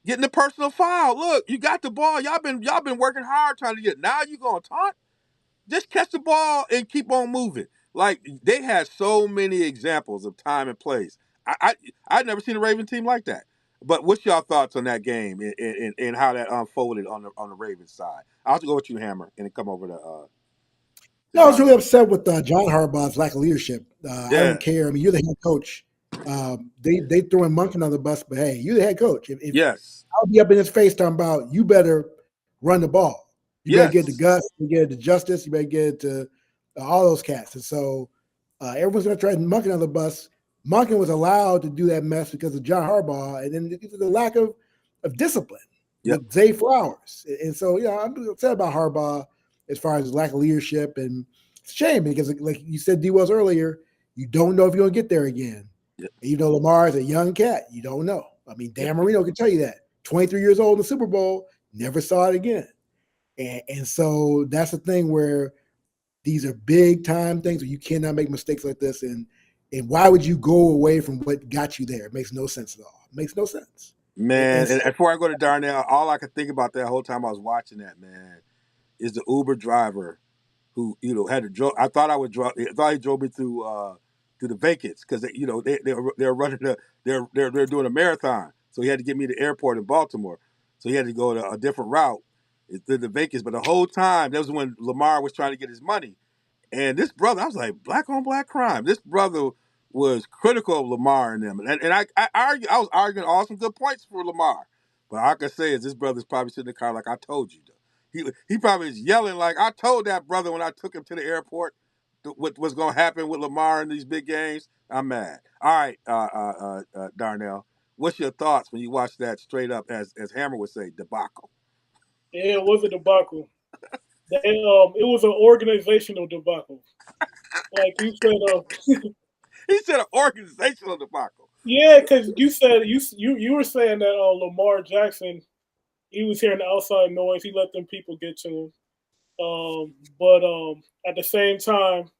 S3: getting the personal foul. Look, you got the ball. Y'all been working hard trying to get. Now you gonna taunt? Just catch the ball and keep on moving. Like they had so many examples of time and place. I'd never seen a Raven team like that. But what's y'all thoughts on that game and how that unfolded on the Ravens side? I'll have to go with you, Hammer, and then come over to
S4: No, I was really
S3: Darnell.
S4: upset with John Harbaugh's lack of leadership. I
S3: Yeah.
S4: don't care. I mean, you're the head coach. They throwing Monken on the bus, but hey, you're the head coach. If
S3: Yes.
S4: I'll be up in his face talking about you better run the ball. You better get it to
S3: Yes.
S4: Gus, you get it to Justice, you better get it to all those cats. And so everyone's going to try Monken on the bus. Monken was allowed to do that mess because of John Harbaugh, and then the lack of discipline
S3: Yep.
S4: with Zay Flowers. And so, I'm upset about Harbaugh as far as his lack of leadership. And it's a shame because, like you said, D. Wells earlier, you don't know if you're going to get there again.
S3: Yep.
S4: Even though Lamar is a young cat, you don't know. I mean, Dan Marino can tell you that. 23 years old in the Super Bowl, never saw it again. And so that's the thing where these are big time things where you cannot make mistakes like this. And why would you go away from what got you there? It makes no sense at all. It makes no sense.
S3: Man, and before I go to Darnell, all I could think about that whole time I was watching that, man, is the Uber driver who had to drove. I thought I thought he drove me through the Vegas because they're running they're doing a marathon, so he had to get me to the airport in Baltimore, so he had to go to a different route through the Vegas. But the whole time that was when Lamar was trying to get his money, and this brother, I was like, black on black crime. This brother was critical of Lamar and them, and I was arguing all some good points for Lamar, but all I can say is this brother's probably sitting in the car like I told you. He probably is yelling like I told that brother when I took him to the airport what was going to happen with Lamar in these big games. I'm mad. All right, Darnell, what's your thoughts when you watch that straight up, as Hammer would say, debacle?
S5: Yeah, it was a debacle. It was an organizational debacle. Like you said,
S3: He said an organizational debacle.
S5: yeah, because you said you were saying that Lamar Jackson, he was hearing the outside noise. He let them people get to him. But at the same time,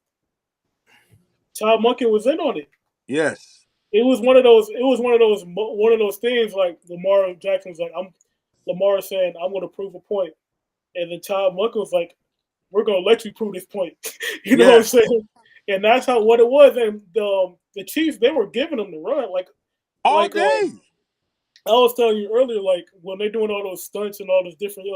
S5: Todd Monken was in on it.
S3: Yes.
S5: It was one of those things like Lamar Jackson was like, Lamar saying, I'm going to prove a point. And then Todd Monken was like, we're going to let you prove this point. You know what I'm saying? And that's what it was. And the Chiefs, they were giving them the run.
S3: All day.
S5: I was telling you earlier, like when they're doing all those stunts and all those different,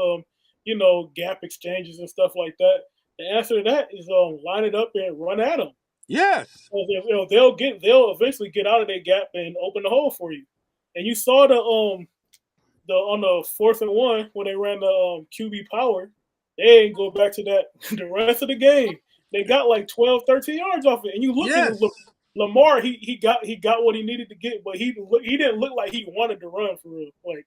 S5: gap exchanges and stuff like that. The answer to that is line it up and run at them.
S3: Yes.
S5: They'll eventually get out of their gap and open the hole for you. And you saw on the 4th and 1 when they ran the QB power, they ain't go back to that the rest of the game. They got like 12, 13 yards off it. And you look at Lamar, he got what he needed to get, but he didn't look like he wanted to run for real. Like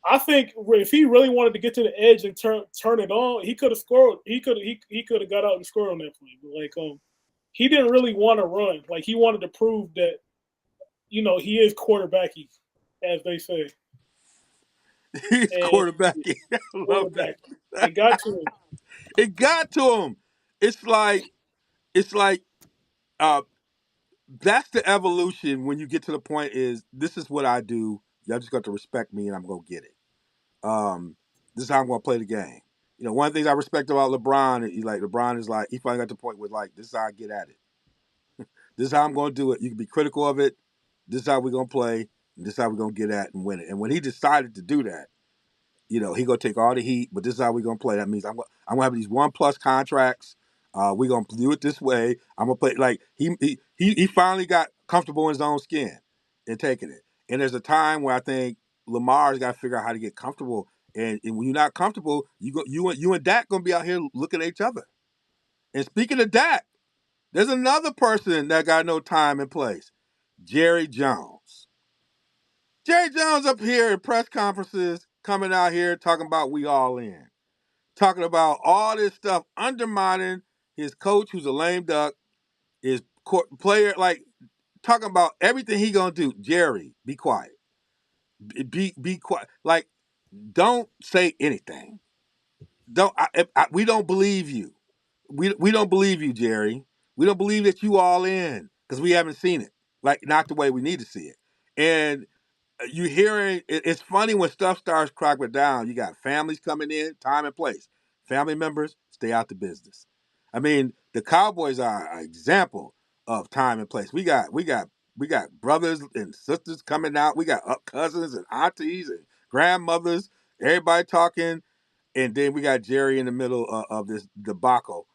S5: I think if he really wanted to get to the edge and turn it on, he could have scored. He could have got out and scored on that play. But he didn't really want to run. Like he wanted to prove that, he is quarterbacky, as they say.
S3: He's quarterbacking. I love that.
S5: It got to him.
S3: It got to him. It's like that's the evolution when you get to the point is this is what I do. Y'all just got to respect me and I'm gonna get it. This is how I'm gonna play the game. You know, one of the things I respect about LeBron, LeBron is like he finally got to the point where like this is how I get at it. This is how I'm gonna do it. You can be critical of it. This is how we're gonna play. And this is how we're gonna get at it and win it. And when he decided to do that, you know, he gonna take all the heat, but this is how we're gonna play. That means I'm gonna have these 1+ contracts. We're gonna do it this way. I'm gonna play like he finally got comfortable in his own skin and taking it. And there's a time where I think Lamar's got to figure out how to get comfortable. And when you're not comfortable, you and Dak gonna be out here looking at each other. And speaking of Dak, there's another person that got no time and place, Jerry Jones. Jerry Jones up here in press conferences, coming out here talking about we all in. Talking about all this stuff, undermining his coach who's a lame duck, his player, like talking about everything he gonna do. Jerry, be quiet. Be quiet. Like, don't say anything. We don't believe you. We don't believe you, Jerry. We don't believe that you all in because we haven't seen it. Like, not the way we need to see it. And you hearing it's funny when stuff starts cracking down. You got families coming in, time and place. Family members stay out the business. I mean, the Cowboys are an example of time and place. We got brothers and sisters coming out. We got cousins and aunties and grandmothers. Everybody talking, and then we got Jerry in the middle of this debacle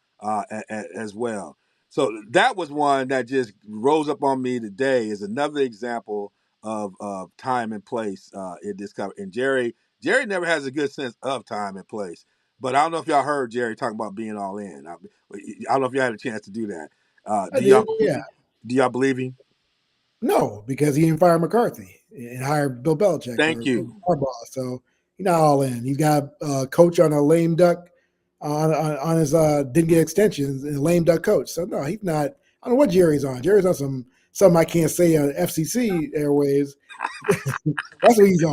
S3: as well. So that was one that just rose up on me today. Is another example of time and place in this cover. And Jerry never has a good sense of time and place. But I don't know if y'all heard Jerry talking about being all in. I don't know if y'all had a chance to do that.
S4: I did, yeah.
S3: Do y'all believe him?
S4: No, because he didn't fire McCarthy and hired Bill Belichick.
S3: Thank you.
S4: Harbaugh. So he's not all in. He's got a coach on a lame duck on his didn't get extensions and a lame duck coach. So no, he's not. I don't know what Jerry's on. Jerry's on something I can't say on FCC airwaves. That's what he's on.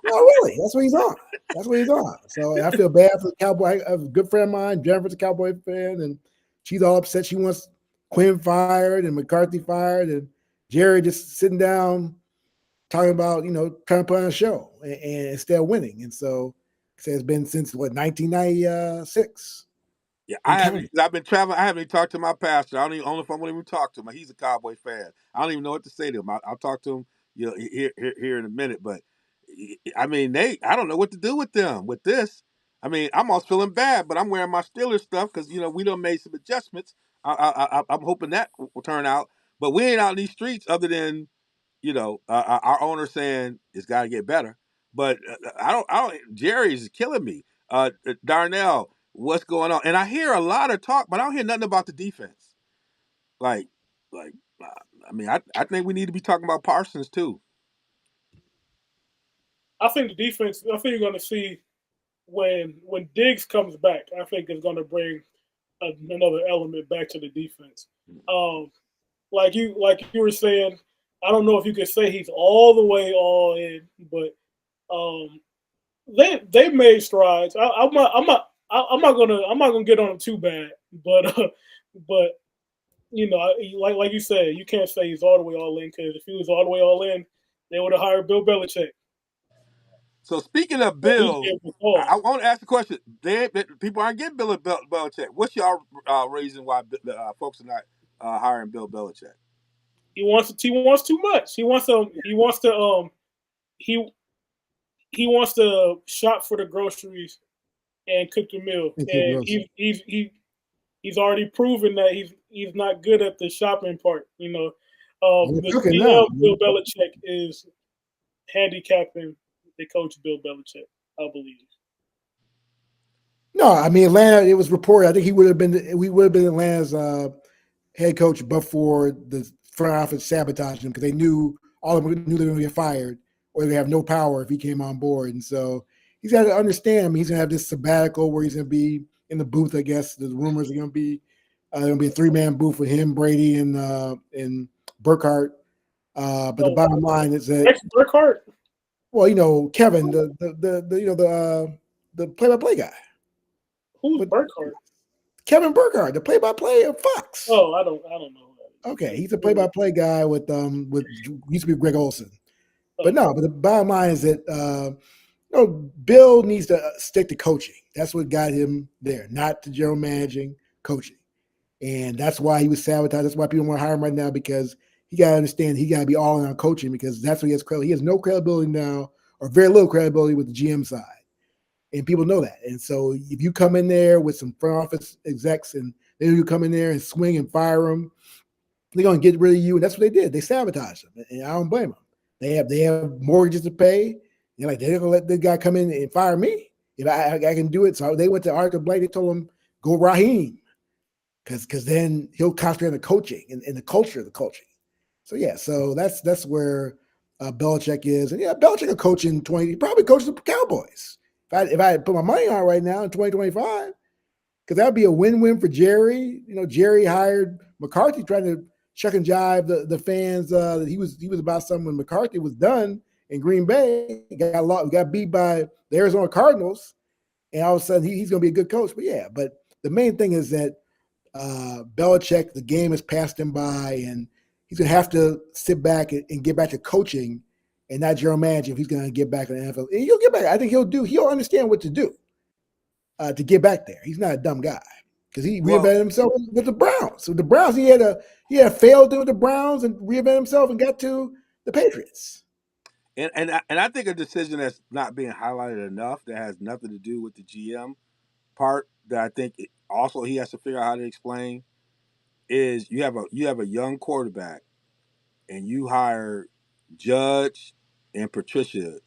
S4: No, really, that's what he's on. That's what he's on. So I feel bad for the Cowboy. I have a good friend of mine, Jennifer's a Cowboy fan, and she's all upset. She wants Quinn fired and McCarthy fired, and Jerry just sitting down talking about, trying to put on a show and instead of winning. And so it's been since 1996.
S3: Yeah, I've been traveling. I haven't even talked to my pastor. I don't know if I'm going to even talk to him. He's a Cowboy fan. I don't even know what to say to him. I'll talk to him here in a minute. But I mean, I don't know what to do with them with this. I mean, I'm almost feeling bad, but I'm wearing my Steelers stuff because we done made some adjustments. I'm hoping that will turn out. But we ain't out in these streets other than our owner saying it's got to get better. But I don't. Jerry's killing me. Darnell, what's going on? And I hear a lot of talk, but I don't hear nothing about the defense. I mean, I think we need to be talking about Parsons too.
S5: I think the defense. I think you're going to see when Diggs comes back. I think it's going to bring another element back to the defense. Like you were saying, I don't know if you could say he's all the way all in, but they made strides. I'm not gonna get on him too bad, but like you said, you can't say he's all the way all in, because if he was all the way all in, they would have hired Bill Belichick.
S3: So speaking of Bill, I want to ask the question: people aren't getting Bill Belichick. What's your reason why folks are not hiring Bill Belichick?
S5: He wants too much. He wants to shop for the groceries and cook the meal. And he's already proven that he's not good at the shopping part. The GM Bill Belichick is handicapping the coach Bill Belichick, I believe.
S4: No, I mean Atlanta. It was reported. I think we would have been Atlanta's head coach, but for the front office sabotaging him because they knew they were going to get fired or they have no power if he came on board. And so he's got to understand. He's going to have this sabbatical where he's going to be in the booth. I guess the rumors are going to be a 3-man booth with him, Brady, and Burkhardt. But the bottom line is that
S5: Burkhardt.
S4: Well, Kevin, the play-by-play guy.
S5: Who's Burkhardt?
S4: Kevin Burkhardt, the play-by-play of Fox.
S5: Oh, I don't know.
S4: Okay, he's a play-by-play guy with used to be Greg Olson. But no, but the bottom line is that Bill needs to stick to coaching. That's what got him there, not the general managing, coaching. And that's why he was sabotaged. That's why people want to hire him right now, because he got to understand he got to be all in on coaching, because that's what he has credibility. He has no credibility now, or very little credibility with the GM side. And people know that. And so if you come in there with some front office execs and then you come in there and swing and fire them, they're going to get rid of you. And that's what they did. They sabotaged him. And I don't blame them. They have mortgages to pay. They're like, they're going to let the guy come in and fire me if I can do it. So they went to Arthur Blank. They told him, go Raheem, because then he'll concentrate on the coaching and the culture of the coaching. So, yeah, so that's where Belichick is. And, yeah, Belichick will coach in 20. He probably coaches the Cowboys. If I had put my money on it right now in 2025, because that would be a win-win for Jerry. You know, Jerry hired McCarthy, trying to chuck and jive the fans. That he was about something when McCarthy was done in Green Bay. He got beat by the Arizona Cardinals, and all of a sudden he's going to be a good coach. But the main thing is that Belichick, the game has passed him by, and he's going to have to sit back and get back to coaching and not general managing if he's going to get back in the NFL. And he'll get back. I think he'll understand what to do to get back there. He's not a dumb guy, because he reinvented himself with the Browns. So the Browns, he had a failed with the Browns and reinvented himself and got to the Patriots.
S3: And I think a decision that's not being highlighted enough, that has nothing to do with the GM part, that I think also he has to figure out how to explain, is you have a young quarterback, and you hire Judge and Patricia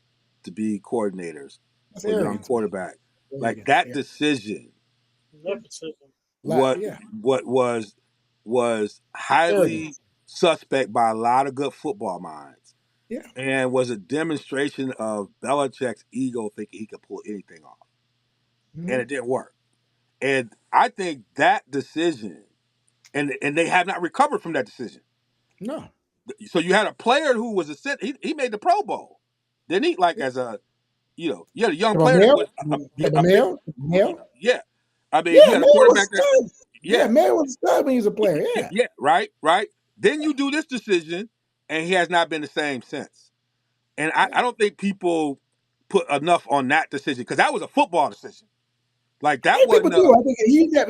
S3: to be coordinators for young quarterback. Like that decision, what was highly suspect by a lot of good football minds.
S4: Yeah.
S3: And was a demonstration of Belichick's ego, thinking he could pull anything off. Mm-hmm. And it didn't work. And I think that decision, and they have not recovered from that decision.
S4: No.
S3: So you had a player who was he made the Pro Bowl, didn't he? Like as a, you had a young player that was
S4: Male?
S3: Yeah. I mean, you had a quarterback
S4: Mayo was a stud when he was a player.
S3: Yeah, right. Then you do this decision, and he has not been the same since. And I don't think people put enough on that decision, because that was a football decision. Like that wasn't.
S4: People do. I think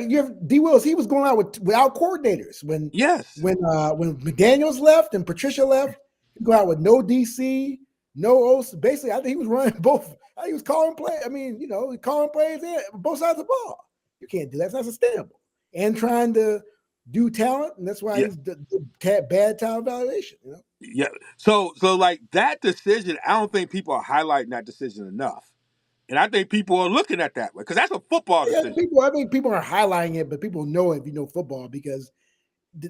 S4: you have D. Willis. He was going out without coordinators when McDaniels left and Patricia left. He go out with no DC, no OC. Basically, I think he was running both. He was calling plays. I mean, calling plays in both sides of the ball. You can't do that. It's not sustainable. And trying to do talent, and that's why he's bad talent evaluation.
S3: Yeah. So like that decision, I don't think people are highlighting that decision enough. And I think people are looking at that way, because that's a football decision.
S4: I think people are highlighting it, but people know it if you know football, because,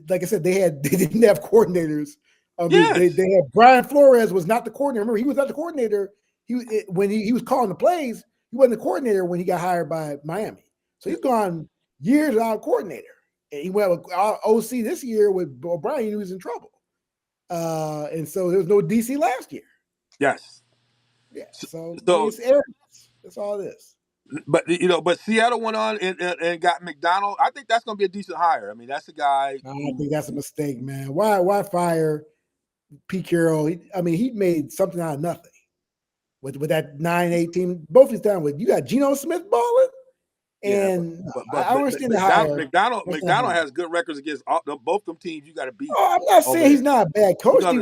S4: like I said, they didn't have coordinators. They had Brian Flores was not the coordinator. Remember, he was not the coordinator. When he was calling the plays, he wasn't the coordinator when he got hired by Miami. So he's gone years without coordinator. And he went with OC this year with O'Brien. He knew he was in trouble. And so there was no DC last year.
S3: Yes.
S4: Yeah. So it's arrogance. That's all it is.
S3: But Seattle went on and got McDonald. I think that's going to be a decent hire. I mean, that's a guy.
S4: I think that's a mistake, man. Why fire Pete Carroll? He made something out of nothing with that 9-8 team. Both these times you got Geno Smith balling, and I understand the hire.
S3: McDonald has good records against both them teams. You got to beat.
S4: Oh, I'm not saying he's not a bad coach. I'm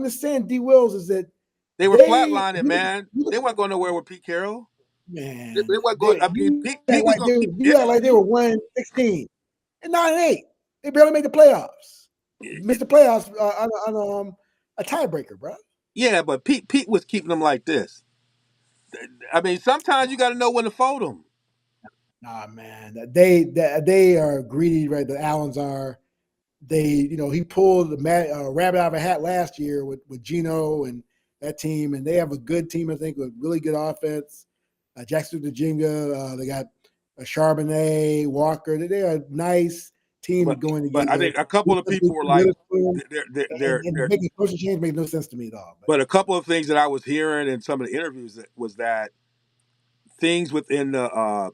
S4: just saying D. Wills is that.
S3: They were flatlining, man. They weren't going nowhere with Pete Carroll.
S4: Man,
S3: they weren't going. Pete was going to keep.
S4: Like they were 1-16 and 9-8. They barely made the playoffs. Missed the playoffs on a tiebreaker, bro.
S3: Yeah, but Pete was keeping them like this. I mean, sometimes you got to know when to fold them.
S4: Nah, man, they are greedy, right? The Allens are. He pulled the rabbit out of a hat last year with Geno and that team, and they have a good team, I think, with really good offense. Jackson Virginia, they got Charbonnet, Walker. They're a nice team going together.
S3: But I think a couple of people were like,
S4: they're making coaching change makes no sense to me at all.
S3: But a couple of things that I was hearing in some of the interviews was that things within the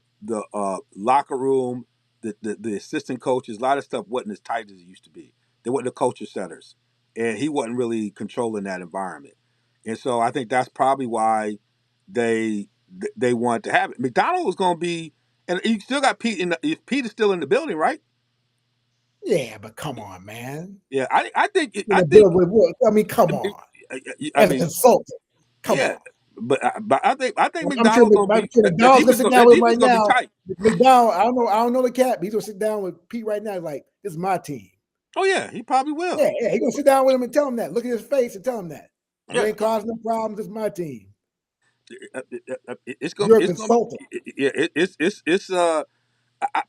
S3: locker room the assistant coaches, a lot of stuff wasn't as tight as it used to be. They weren't the culture setters, and he wasn't really controlling that environment. And so I think that's probably why they wanted to have it. McDonald was going to be, and you still got Pete. Pete is still in the building, right?
S4: Yeah, but come on, man.
S3: Yeah, I think.
S4: I mean, come on. As a consultant, come on.
S3: But I think
S4: I'm sure
S3: McDonald's going to be.
S4: McDonald's gonna sit down with him right now.
S3: Tight.
S4: McDonald, I don't know the cap. He's gonna sit down with Pete right now. Like, this is my team.
S3: Oh yeah, he probably will.
S4: Yeah, he's gonna sit down with him and tell him that. Look at his face and tell him that. You ain't causing no problems. It's my team.
S3: It's going.
S4: You're a consultant.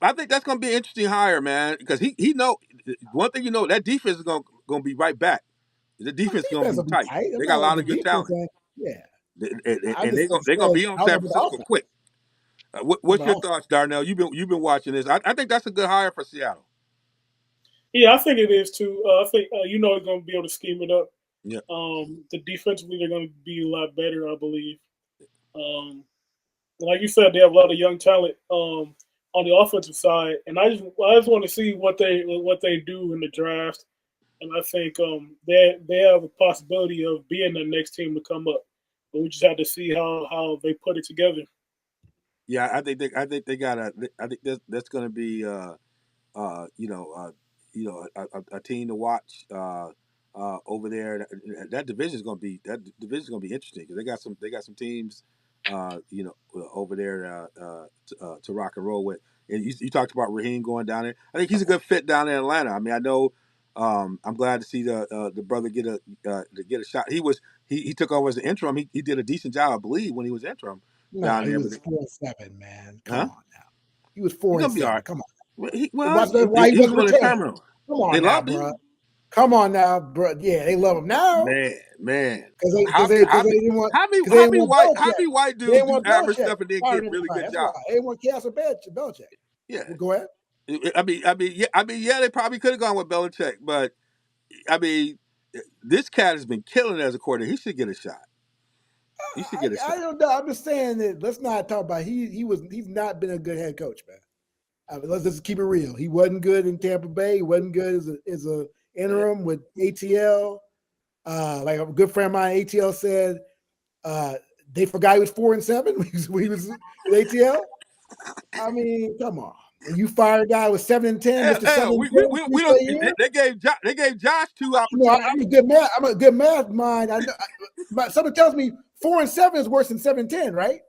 S3: I think that's going to be an interesting hire, man, because he know one thing. That defense is going to be right back. The defense is going to be tight. They got a lot of good talent.
S4: Yeah,
S3: and they're going to be on San Francisco quick. What's your thoughts, Darnell? You've been watching this. I think that's a good hire for Seattle.
S5: Yeah, I think it is too. I think they're going to be able to scheme it up.
S3: Yeah.
S5: The defensively they're going to be a lot better, I believe. Like you said, they have a lot of young talent on the offensive side, and I just want to see what they do in the draft. And I think they have a possibility of being the next team to come up, but we just have to see how they put it together.
S3: Yeah, I think they got I think that's going to be a team to watch over there. That division is going to be interesting because they got some teams over there to rock and roll with. And you talked about Raheem going down there. I think he's a good fit down in Atlanta. I mean, I know. I'm glad to see the brother get a shot. He took over as an interim. He did a decent job, I believe, when he was interim.
S4: No, he was 4-7, man. Come on now. He was 4-7. Right. Come on.
S3: He
S4: wasn't retained. Come on
S3: they
S4: now, bro. Come on now, bro. Yeah, they love him now.
S3: Man.
S4: How many
S3: white dudes do average stuff and then get really good jobs?
S4: They want Castle Belichick.
S3: Yeah.
S4: Well, go ahead.
S3: They probably could have gone with Belichick, but I mean, this cat has been killing it as a coordinator. He should get a shot.
S4: I don't know. I'm just saying that let's not talk about he's not been a good head coach, man. Let's just keep it real. He wasn't good in Tampa Bay. He wasn't good as a interim with ATL. Like a good friend of mine, ATL said, they forgot he was 4-7 when he was at ATL. I mean, come on. And you fired a guy with 7-10.
S3: They gave Josh 2 opportunities.
S4: I'm a good math mind. I know, but someone tells me 4-7 is worse than 7-10, right?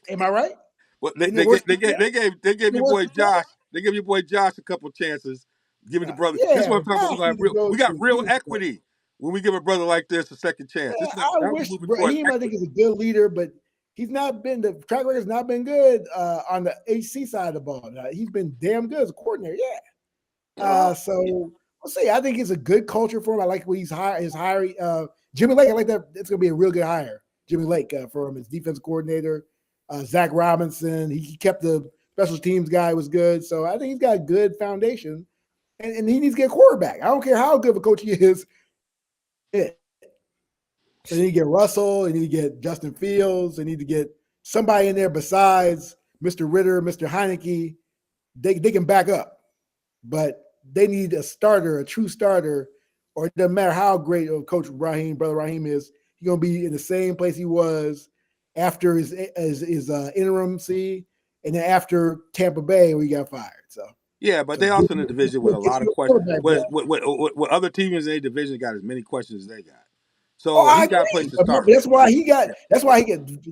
S4: Am I right?
S3: Well, they gave your boy Josh. They gave your boy Josh a couple chances. Give it to brother. Yeah, this is what I'm talking about. We got real equity when we give a brother like this a second chance.
S4: Yeah, I wish Raheem, I think, is a good leader, but he's not been, the track record has not been good on the HC side of the ball. He's been damn good as a coordinator, So we'll see. I think it's a good culture for him. I like what he's hiring. Jimmy Lake, I like that. It's going to be a real good hire. Jimmy Lake for him as defense coordinator. Zach Robinson, he kept the special teams guy, was good. So I think he's got a good foundation. And he needs to get a quarterback. I don't care how good of a coach he is. So they need to get Russell. They need to get Justin Fields. They need to get somebody in there besides Mr. Ritter, Mr. Heineke. They can back up. But they need a starter, a true starter, or it doesn't matter how great of Coach Brother Raheem is, he's going to be in the same place he was after his interim and then after Tampa Bay where he got fired. So.
S3: Yeah, but they also in the division with a lot of questions. What other teams in their division got as many questions as they got. So he got a place to start.
S4: That's why he got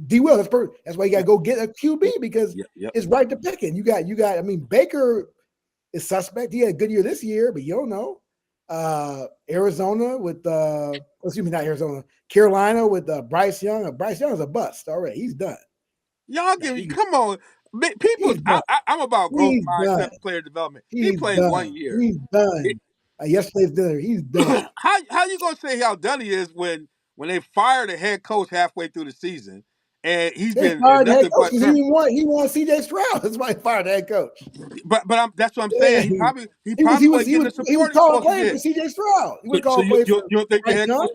S4: D. Will. That's why he got to go get a QB because it's right to picking. You got. I mean, Baker is suspect. He had a good year this year, but you don't know. Arizona with not Arizona, Carolina with Bryce Young. Bryce Young is a bust already. He's done.
S3: Y'all come on. People, I'm about growth mindset, player development. He played 1 year.
S4: He's done. Yesterday's dinner. He's done.
S3: How you gonna say how done he is when they fired a head coach halfway through the season and he's been nothing but
S4: he won CJ Stroud. That's why he fired the head coach.
S3: But that's what I'm saying. He probably was getting the support.
S4: He was calling plays for CJ Stroud.
S3: You don't think the head coach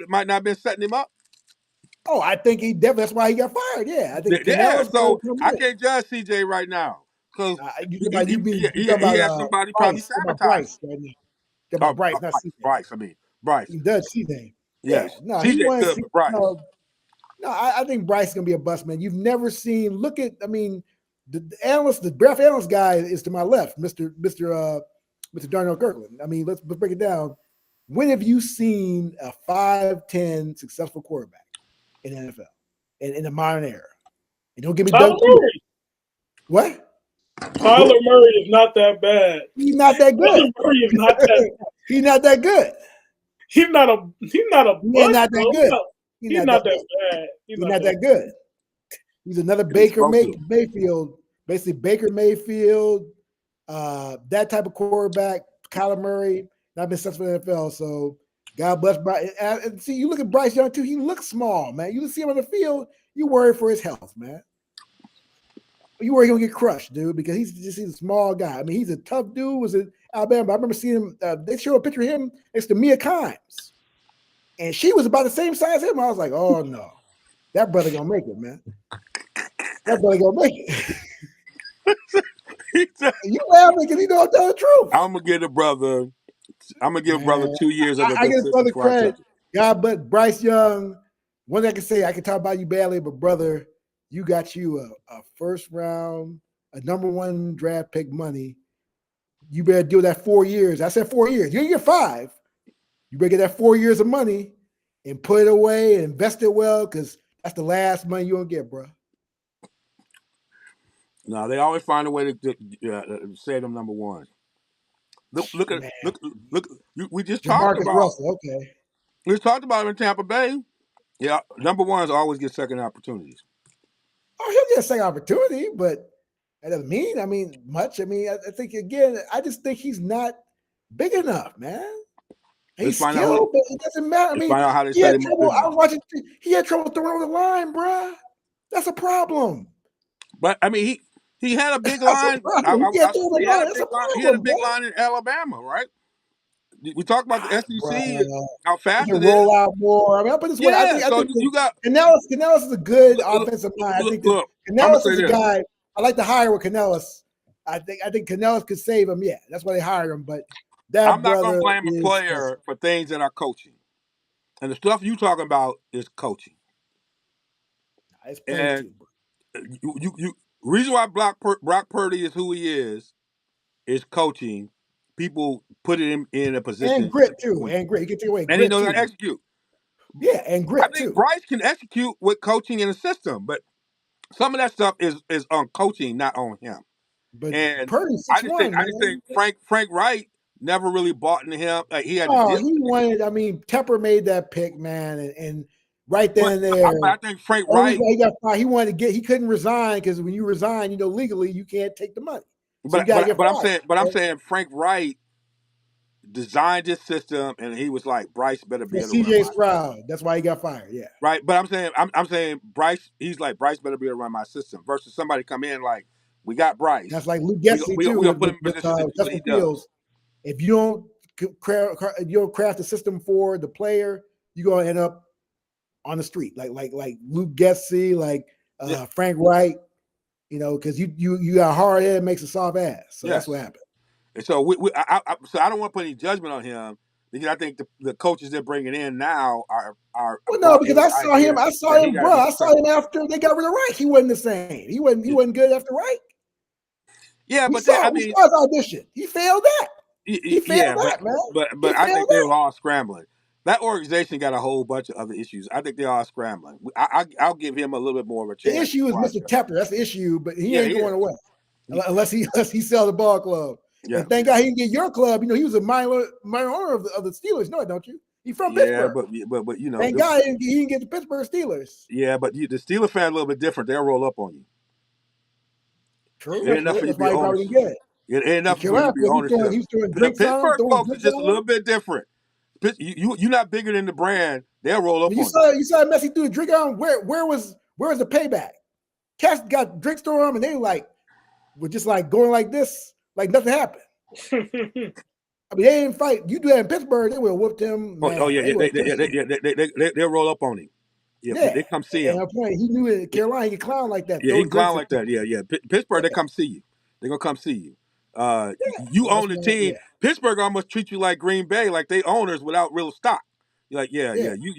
S3: might not have been setting him up?
S4: Oh, I think he definitely. That's why he got fired. Yeah, I think.
S3: So I can't judge CJ right now Because
S4: You talking about,
S3: he
S4: you
S3: had somebody probably
S4: Bryce. You talking about
S3: sabotaging.
S4: Bryce right now. You talking about Bryce, not
S3: Bryce.
S4: CJ.
S3: Bryce. I mean Bryce.
S4: He does CJ. Yeah,
S3: Yes,
S4: no, he
S3: CJ
S4: wants.
S3: good, but Bryce.
S4: No, I think Bryce is gonna be a bust, man. You've never seen. Look at, I mean, the analyst, the draft analyst guy is to my left, Mr. Darnell Kirkland. I mean, let's break it down. When have you seen a 5'10" successful quarterback in the NFL in the modern era? And don't give me
S5: Tyler
S4: Doug.
S5: Murray.
S4: What?
S5: Tyler Murray is not that bad.
S4: He's not that good.
S5: Tyler Murray is not that.
S4: He's not that good.
S5: He's not a bust.
S4: He's not that good.
S5: He's not that bad.
S4: He's not that good. He's another Baker Mayfield, basically Baker Mayfield, that type of quarterback. Kyler Murray, not been successful in the NFL. So God bless Bryce. And see, you look at Bryce Young too. He looks small, man. You see him on the field, you worry for his health, man. You worry he'll get crushed, dude, because he's a small guy. I mean, he's a tough dude. Was in Alabama. I remember seeing him. They showed a picture of him next to Mia Kimes, and she was about the same size as him. I was like, oh no, that brother gonna make it, man. That brother gonna make it. You laughing because you know I'm telling the truth.
S3: I'm gonna give the brother. I'm gonna give brother 2 years of a
S4: I
S3: good
S4: get brother
S3: system before I
S4: credit.
S3: judge it.
S4: God, but Bryce Young. One thing I can say, I can talk about you badly, but brother, you got you a first round, a number 1 draft pick money. You better do that 4 years. I said 4 years. You didn't get 5. You better get that 4 years of money and put it away and invest it well, because that's the last money you're gonna get, bro.
S3: No, they always find a way to say them number 1. Look. We just talked
S4: Jamarcus
S3: about.
S4: Russell, okay.
S3: We just talked about him in Tampa Bay. Yeah, number 1s always get second opportunities.
S4: Oh, he'll get a second opportunity, but that doesn't mean, much. I mean, I think, again, I just think he's not big enough, man. He's skilled, but it doesn't matter. I mean,
S3: find out how they
S4: he
S3: set
S4: had
S3: him up.
S4: trouble. I was watching. He had trouble throwing over the line, bro. That's a problem.
S3: But I mean, he had a big line. He had a big line in Alabama, right? We talked about the SEC, how fast it is.
S4: Roll out more. I mean, I'll put this way. I think
S3: you got
S4: Canellis is a good offensive line. I think Canellis is a guy. I like to hire with Canellis. I think Canellis could save him. Yeah, that's why they hired him. But
S3: I'm not going to blame a player for things that are coaching, and the stuff you talking about is coaching.
S4: It's
S3: and you reason why Brock Purdy is who he is coaching. People put him in a position
S4: and grit too, and grit. You can take away,
S3: and he knows how to execute.
S4: Yeah, and grit.
S3: I think Bryce can execute with coaching in a system, but some of that stuff is on coaching, not on him.
S4: But
S3: and
S4: Purdy's
S3: I just think Frank Wright never really bought into him. Like he had.
S4: He wanted. I mean, Tepper made that pick, man, and right then and there.
S3: I think Frank Wright.
S4: He got fired. He wanted to get. He couldn't resign because when you resign, legally you can't take the money. So
S3: I'm saying Frank Wright designed this system, and he was like, Bryce better be able to
S4: CJ Stroud. That's why he got fired. Yeah.
S3: Right, but I'm saying Bryce. He's like, Bryce better be able to run my system. Versus somebody come in like, we got Bryce.
S4: That's like Luke Getsy too.
S3: We'll put him in position to he does.
S4: If you don't craft a system for the player, you're gonna end up on the street, like Luke Getsy, like Frank Wright. Because you got a hard head makes a soft ass. So that's what happened.
S3: And so so I don't want to put any judgment on him because I think the coaches they're bringing in now are.
S4: Well, no, because I saw him, bro. I saw him after they got rid of Wright. He wasn't the same. He wasn't good after Wright.
S3: Yeah,
S4: we saw his audition. He failed that. He failed that, man.
S3: But I think they were all scrambling. That organization got a whole bunch of other issues. I think they're all scrambling. I'll give him a little bit more of a chance.
S4: The issue is Mr. Tepper. That's the issue, but he ain't going away unless he sells the ball club. Yeah. And thank God he didn't get your club. He was a minor owner of the Steelers. No, don't you? He's from Pittsburgh.
S3: But
S4: thank God he didn't get the Pittsburgh Steelers.
S3: Yeah, but the Steelers fan a little bit different. They'll roll up on you.
S4: True. That's why he probably didn't get it.
S3: It ain't enough for you to be ownership. The Pittsburgh folks is just a little bit different. You're not bigger than the brand. They'll roll up on you.
S4: You saw Messi threw a drink on. Where was the payback? Cats got drinks thrown on them, and they were just going like this, like nothing happened. I mean, they didn't fight. You do that in Pittsburgh, they would have whooped him.
S3: They'll roll up on him. Yeah, they come see him.
S4: He knew in Carolina he could clown like that.
S3: Yeah, he clown like that. Yeah. Pittsburgh, they come see you. They're gonna come see you. You
S4: Well, that's
S3: own the
S4: what,
S3: team. Pittsburgh almost treat you like Green Bay, like they owners without real stock. You're like, yeah,
S4: yeah,
S3: yeah.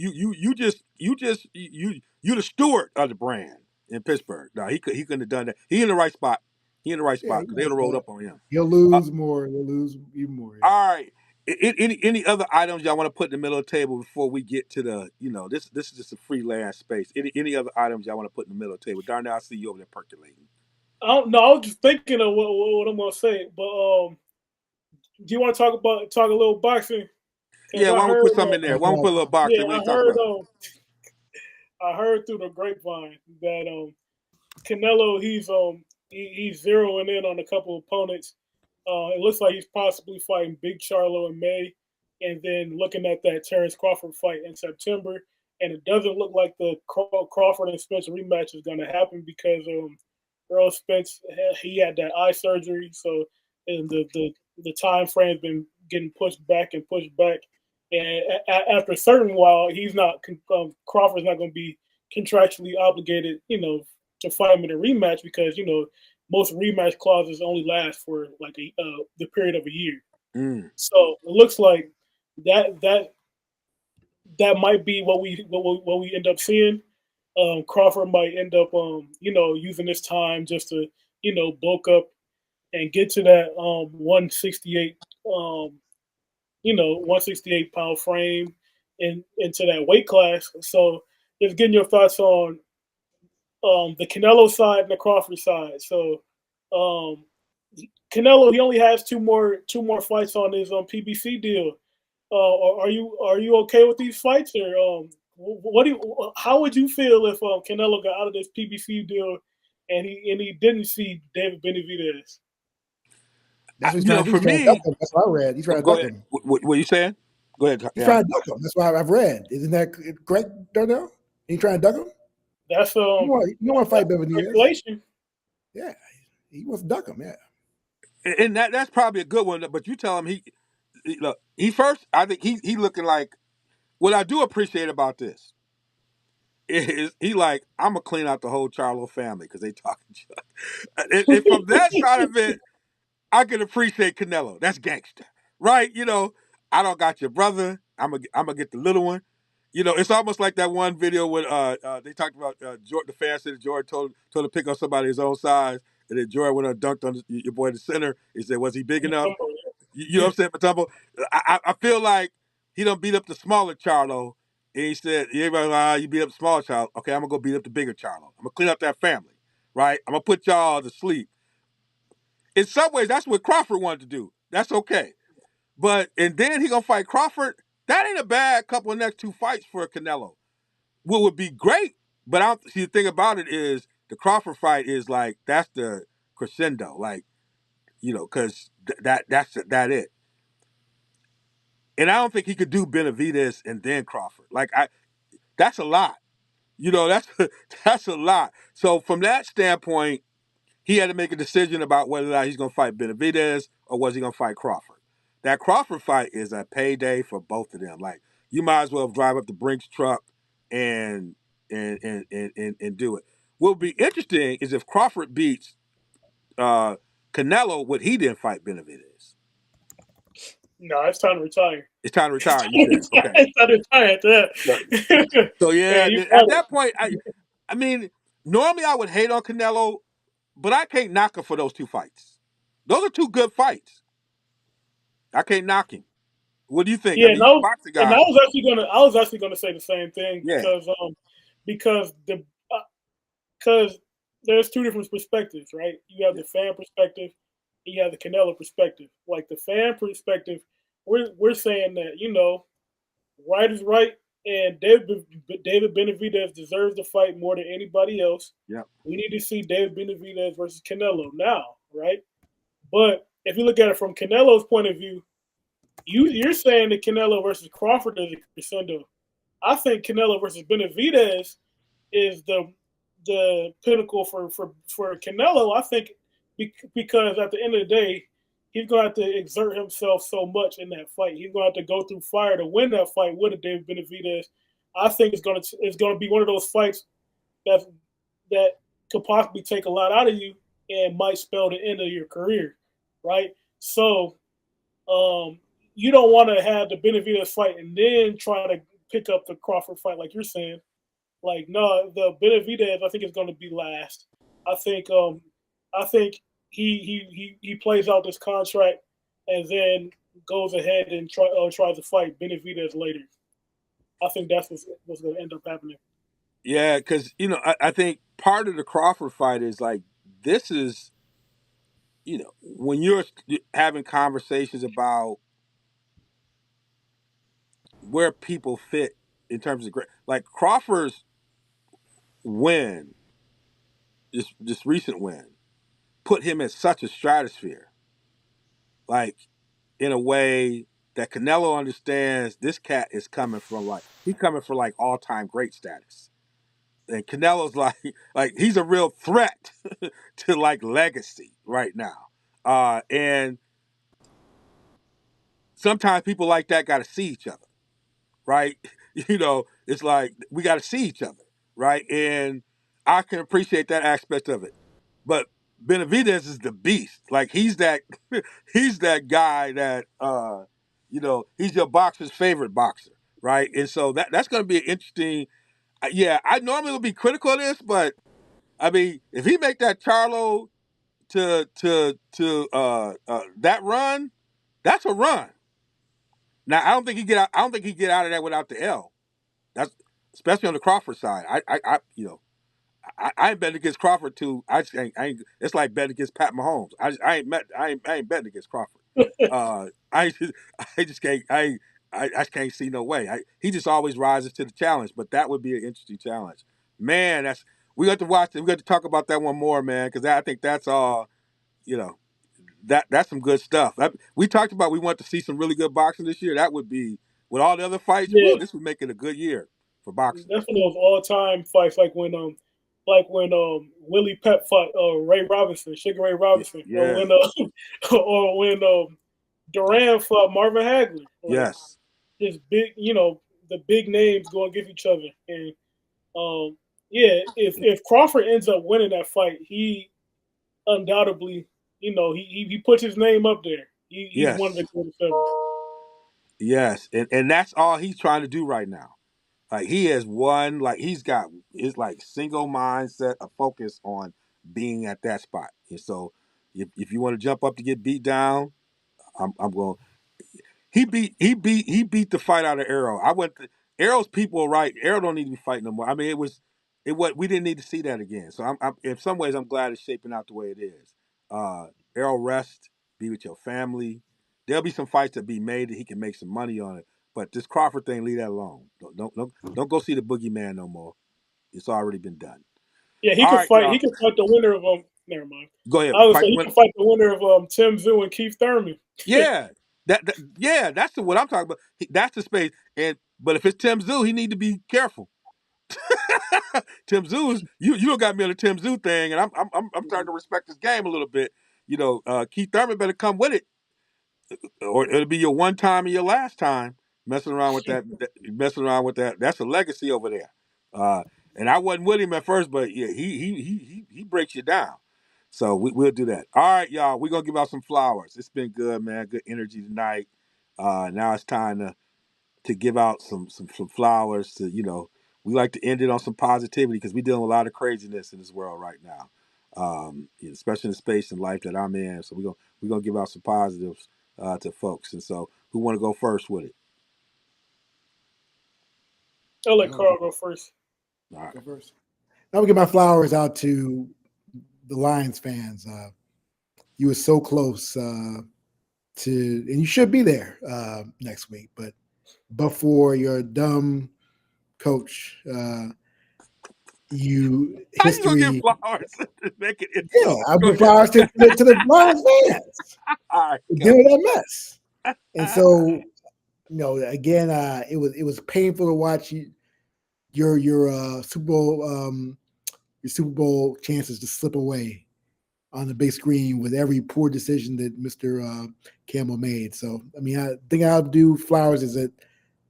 S3: You the steward of the brand in Pittsburgh. No, he couldn't have done that. He in the right spot. He in the right
S4: yeah.
S3: spot because they would have rolled up on him.
S4: He'll lose more. He'll lose even more. Yeah.
S3: All right. Any other items y'all want to put in the middle of the table before we get to the, this is just a free land space. Any other items y'all want to put in the middle of the table? Darnell, I see you over there percolating.
S5: I don't know. I was just thinking of what I'm gonna say, but do you want to talk a little boxing? Because
S3: Yeah,
S5: I
S3: why don't we
S5: heard,
S3: put something in there? Why don't we put a little boxing?
S5: yeah,
S3: We ain't talking about.
S5: I heard through the grapevine that Canelo he's zeroing in on a couple opponents. It looks like he's possibly fighting Big Charlo in May, and then looking at that Terrence Crawford fight in September. And it doesn't look like the Crawford and Spence rematch is going to happen because Earl Spence he had that eye surgery, so and the time frame's been getting pushed back. And after a certain while, he's not Crawford's not going to be contractually obligated, to fight him in a rematch because most rematch clauses only last for like the period of a year.
S3: Mm.
S5: So it looks like that might be what we end up seeing. Crawford might end up using this time just to bulk up and get to that 168 168-pound frame into that weight class. So just getting your thoughts on the Canelo side and the Crawford side. So Canelo, he only has two more fights on his PBC deal. Are you okay with these fights, or how would you feel if Canelo got out of this PBC deal and he didn't see David Benavidez?
S4: That's what he's trying to do.
S3: For
S4: He's trying to duck
S3: me,
S4: him. That's what I read. He's trying to
S3: go
S4: duck
S3: ahead.
S4: him.
S3: What are you saying? Go ahead.
S4: He's trying to duck him. That's what I've read. Isn't that correct, Darnell? He's trying to duck him.
S5: That's
S4: You don't want to fight Benavidez.
S5: speculation.
S4: Yeah, he wants to duck him. Yeah,
S3: And that's probably a good one. But you tell him he first. I think he looking like. What I do appreciate about this is he like, I'm gonna clean out the whole Charlo family because they talking junk. And from that side of it, I can appreciate Canelo. That's gangster, right? I don't got your brother. I'm gonna get the little one. It's almost like that one video when they talked about Jordan. The fan said Jordan told to pick up somebody his own size, and then Jordan went and dunked on your boy the center. He said, "Was he big enough?" You know what I'm saying, Matumbo? I feel like he done beat up the smaller Charlo, and he said, everybody, you beat up the smaller Charlo. Okay, I'm gonna go beat up the bigger Charlo. I'm gonna clean up that family, right? I'm gonna put y'all to sleep. In some ways, that's what Crawford wanted to do. That's okay. And then he gonna fight Crawford. That ain't a bad couple of next two fights for Canelo. What would be great, but I don't see the thing about it is the Crawford fight is like that's the crescendo, like because that's it. And I don't think he could do Benavidez and then Crawford. That's a lot. That's a lot. So from that standpoint, he had to make a decision about whether or not he's going to fight Benavidez or was he going to fight Crawford. That Crawford fight is a payday for both of them. Like you might as well drive up the Brinks truck and do it. What would be interesting is if Crawford beats Canelo, would he then fight Benavidez?
S5: No, it's time to retire.
S3: It's time to retire. You said okay.
S5: It's time to retire after that.
S3: So yeah,
S5: Yeah,
S3: at that point, I mean, normally I would hate on Canelo, but I can't knock him for those two fights. Those are two good fights. I can't knock him. What do you think?
S5: Yeah,
S3: I mean, you're a boxing guy.
S5: and I was actually gonna say the same thing
S3: Yeah.
S5: because there's two different perspectives, right? You have the fan perspective, and you have the Canelo perspective. Like the fan perspective, we're saying that right is right, and David Benavidez deserves the fight more than anybody else.
S3: Yeah.
S5: We need to see David Benavidez versus Canelo now, right? But if you look at it from Canelo's point of view, you're saying that Canelo versus Crawford is a crescendo. I think Canelo versus Benavidez is the pinnacle for Canelo. I think because at the end of the day, he's going to have to exert himself so much in that fight. He's going to have to go through fire to win that fight with a David Benavidez. I think it's going to be one of those fights that could possibly take a lot out of you. and might spell the end of your career, right? So you don't want to have the Benavidez fight and then try to pick up the Crawford fight like you're saying. Like, no, the Benavidez I think is going to be last. I think he plays out this contract and then goes ahead and tries to fight Benavidez later. I think that's what's going to end up happening.
S3: Yeah, because I think part of the Crawford fight is like this is, when you're having conversations about where people fit in terms of like Crawford's win, this recent win, put him in such a stratosphere, like in a way that Canelo understands this cat is coming from he's coming for like all time great status. And Canelo's like he's a real threat to like legacy right now. And sometimes people like that got to see each other, right? It's like we got to see each other, right? And I can appreciate that aspect of it. But Benavidez is the beast. Like he's that he's that guy that he's your boxer's favorite boxer, right? And so that's going to be an interesting. Yeah, I normally would be critical of this, but I mean, if he make that Charlo to that run, that's a run. Now I don't think he get out. I don't think he get out of that without the L. That's especially on the Crawford side. I ain't betting against Crawford too. I ain't. It's like betting against Pat Mahomes. I ain't betting against Crawford. I just can't. I can't see no way. He just always rises to the challenge. But that would be an interesting challenge, man. We got to watch it. We got to talk about that one more, man, because I think that's all. That's some good stuff. We talked about we want to see some really good boxing this year. That would be with all the other fights.
S5: Yeah.
S3: Woo, this would make it a good year for boxing.
S5: That's one of those all-time fights, like when Willie Pep fought Ray Robinson, Sugar Ray Robinson,
S3: Yeah.
S5: or when Duran fought Marvin Hagler.
S3: Yes.
S5: Just big, the big names going against each other, and if Crawford ends up winning that fight, he undoubtedly, he puts his name up there. He's one of the greatest ever.
S3: Yes, and that's all he's trying to do right now. Like he has won, like he's got his like single mindset, a focus on being at that spot. And so, if you want to jump up to get beat down, I'm going. He beat the fight out of Arrow. Arrow's people are right. Arrow don't need to be fighting no more. I mean, we didn't need to see that again. So I'm in some ways I'm glad it's shaping out the way it is. Arrow rest, be with your family. There'll be some fights that be made that he can make some money on it. But this Crawford thing, leave that alone. Don't go see the boogeyman no more. It's already been done.
S5: Yeah, he can fight. He can fight the winner of Never mind.
S3: Go ahead.
S5: I would say he can fight the winner of Tim Tszyu and Keith Thurman.
S3: Yeah, that's what I'm talking about. That's the space. But if it's Tim Tszyu, he need to be careful. Tim Tszyu you don't got me on the Tim Tszyu thing, and I'm starting to respect his game a little bit. Keith Thurman better come with it, or it'll be your one time and your last time messing around with that. That's a legacy over there. And I wasn't with him at first, but yeah, he breaks you down. So we'll do that. All right, y'all. We're gonna give out some flowers. It's been good, man. Good energy tonight. Now it's time to give out some flowers to, we like to end it on some positivity because we're dealing with a lot of craziness in this world right now. Especially in the space and life that I'm in. So we're gonna give out some positives to folks. And so who wanna go first with it?
S5: I'll let Carl go first.
S3: All right.
S4: Go first. Now we get my flowers out to the Lions fans. You were so close and you should be there next week, but for your dumb coach, history.
S3: How you gonna give flowers? Make it
S4: yeah, I'll give flowers to the Lions fans.
S3: All right,
S4: deal with that mess. And so, again, it was painful to watch your Super Bowl chances to slip away on the big screen with every poor decision that Mr. Campbell made. So, I mean, I think I'll do flowers is that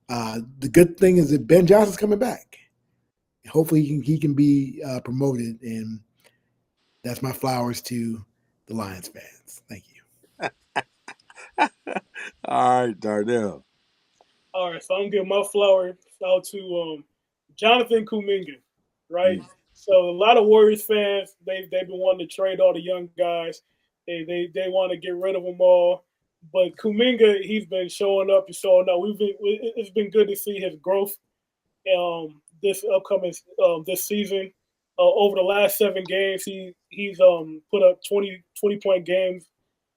S4: the good thing is that Ben Johnson's coming back. Hopefully he can be promoted. And That's my flowers to the Lions fans. Thank you.
S3: All right, Darnell.
S5: All right, so I'm giving my flowers out to Jonathan Kuminga, right?
S3: Mm.
S5: So a lot of Warriors fans, they've been wanting to trade all the young guys. They want to get rid of them all. But Kuminga, he's been showing up and showing up. It's been good to see his growth this upcoming this season. Over the last 7 games, he's put up 20 point games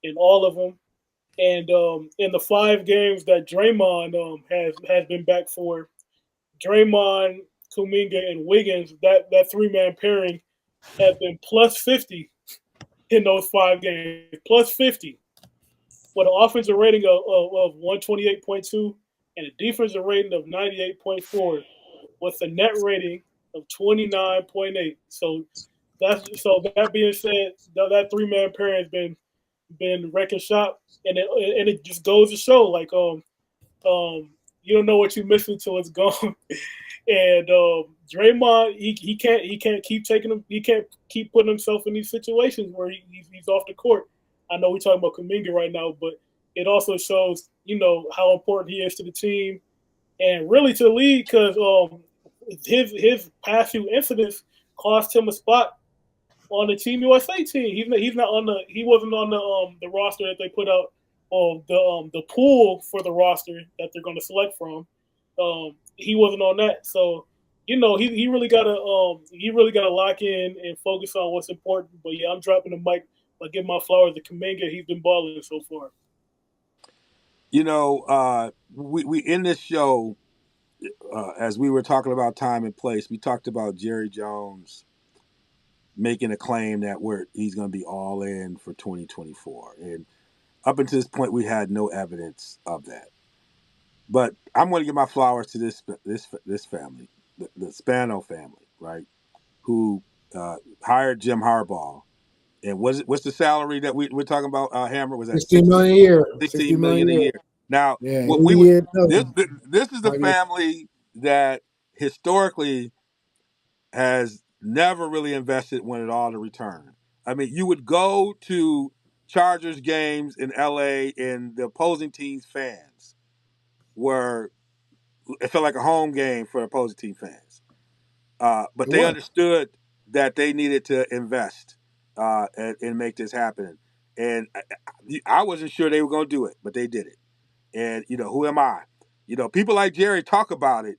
S5: in all of them. And in the 5 games that Draymond has been back for, Draymond, Kuminga, and Wiggins, that 3-man pairing has been plus 50 in those 5 games, plus 50, with an offensive rating of 128.2 and a defensive rating of 98.4, with a net rating of 29.8. So that being said, that 3-man pairing has been wrecking shop, and it just goes to show like you don't know what you're missing till it's gone. And Draymond, he can't keep taking him. He can't keep putting himself in these situations where he's off the court. I know we're talking about Kuminga right now, but it also shows how important he is to the team and really to the league, because his past few incidents cost him a spot on the Team USA team. He wasn't on the roster that they put out, or the pool for the roster that they're going to select from. He wasn't on that, so he really gotta lock in and focus on what's important. But yeah, I'm dropping the mic. I give my flowers to Kuminga. He's been balling so far.
S3: We in this show, as we were talking about time and place, we talked about Jerry Jones making a claim that he's going to be all in for 2024, and up until this point, we had no evidence of that. But I'm going to give my flowers to this family, the Spano family, right? Who hired Jim Harbaugh, and what's the salary that we're talking about? Hammer, was that
S4: 16 million a year.
S3: 16 million a year? Now,
S4: Yeah,
S3: what this is the family that historically has never really invested when it all to return. I mean, you would go to Chargers games in LA and the opposing team's fans it felt like a home game for opposing team fans. But they understood that they needed to invest and make this happen. And I wasn't sure they were going to do it, but they did it. And, who am I? People like Jerry talk about it.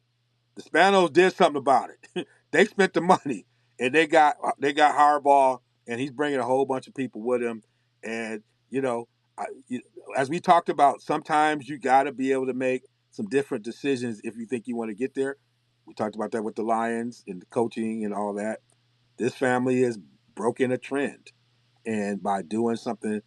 S3: The Spanos did something about it. They spent the money, and they got Harbaugh, and he's bringing a whole bunch of people with him. And as we talked about, sometimes you got to be able to make some different decisions if you think you want to get there. We talked about that with the Lions and the coaching and all that. This family has broken a trend, and by doing something,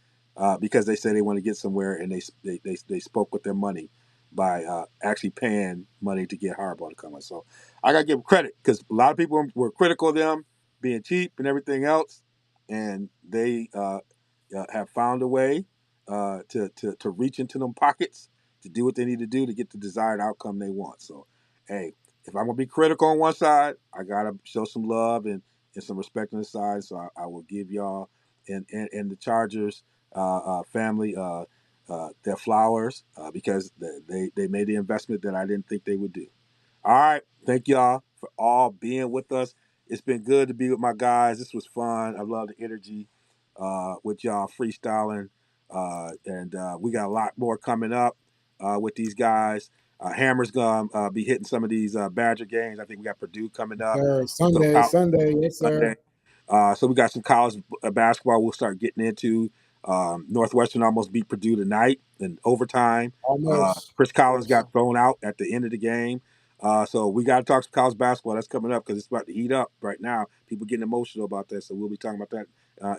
S3: because they said they want to get somewhere, and they spoke with their money by actually paying money to get Harbaugh to come. So I got to give them credit, because a lot of people were critical of them being cheap and everything else, and they have found a way to reach into them pockets to do what they need to do to get the desired outcome they want. So, hey, if I'm going to be critical on one side, I got to show some love and some respect on the side. So I will give y'all and the Chargers family their flowers because they made the investment that I didn't think they would do. All right. Thank y'all for all being with us. It's been good to be with my guys. This was fun. I love the energy with y'all freestyling. And we got a lot more coming up with these guys. Hammer's going to be hitting some of these Badger games. I think we got Purdue coming up.
S4: Sunday, yes, sir.
S3: Sunday. So we got some college basketball we'll start getting into. Northwestern almost beat Purdue tonight in overtime.
S4: Almost.
S3: Chris Collins got thrown out at the end of the game. So we got to talk some college basketball. That's coming up because it's about to heat up right now. People getting emotional about that. So we'll be talking about that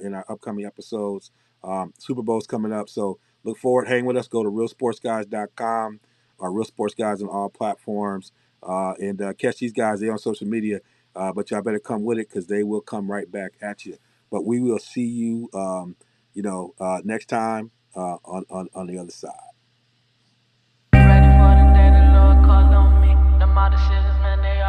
S3: in our upcoming episodes. Super Bowl's coming up. So look forward. Hang with us. Go to realsportsguys.com or Real Sports Guys on all platforms. And catch these guys. They're on social media. But y'all better come with it because they will come right back at you. But we will see you, next time on the other side.
S2: Ready for the day the Lord called on me. The decisions, man, they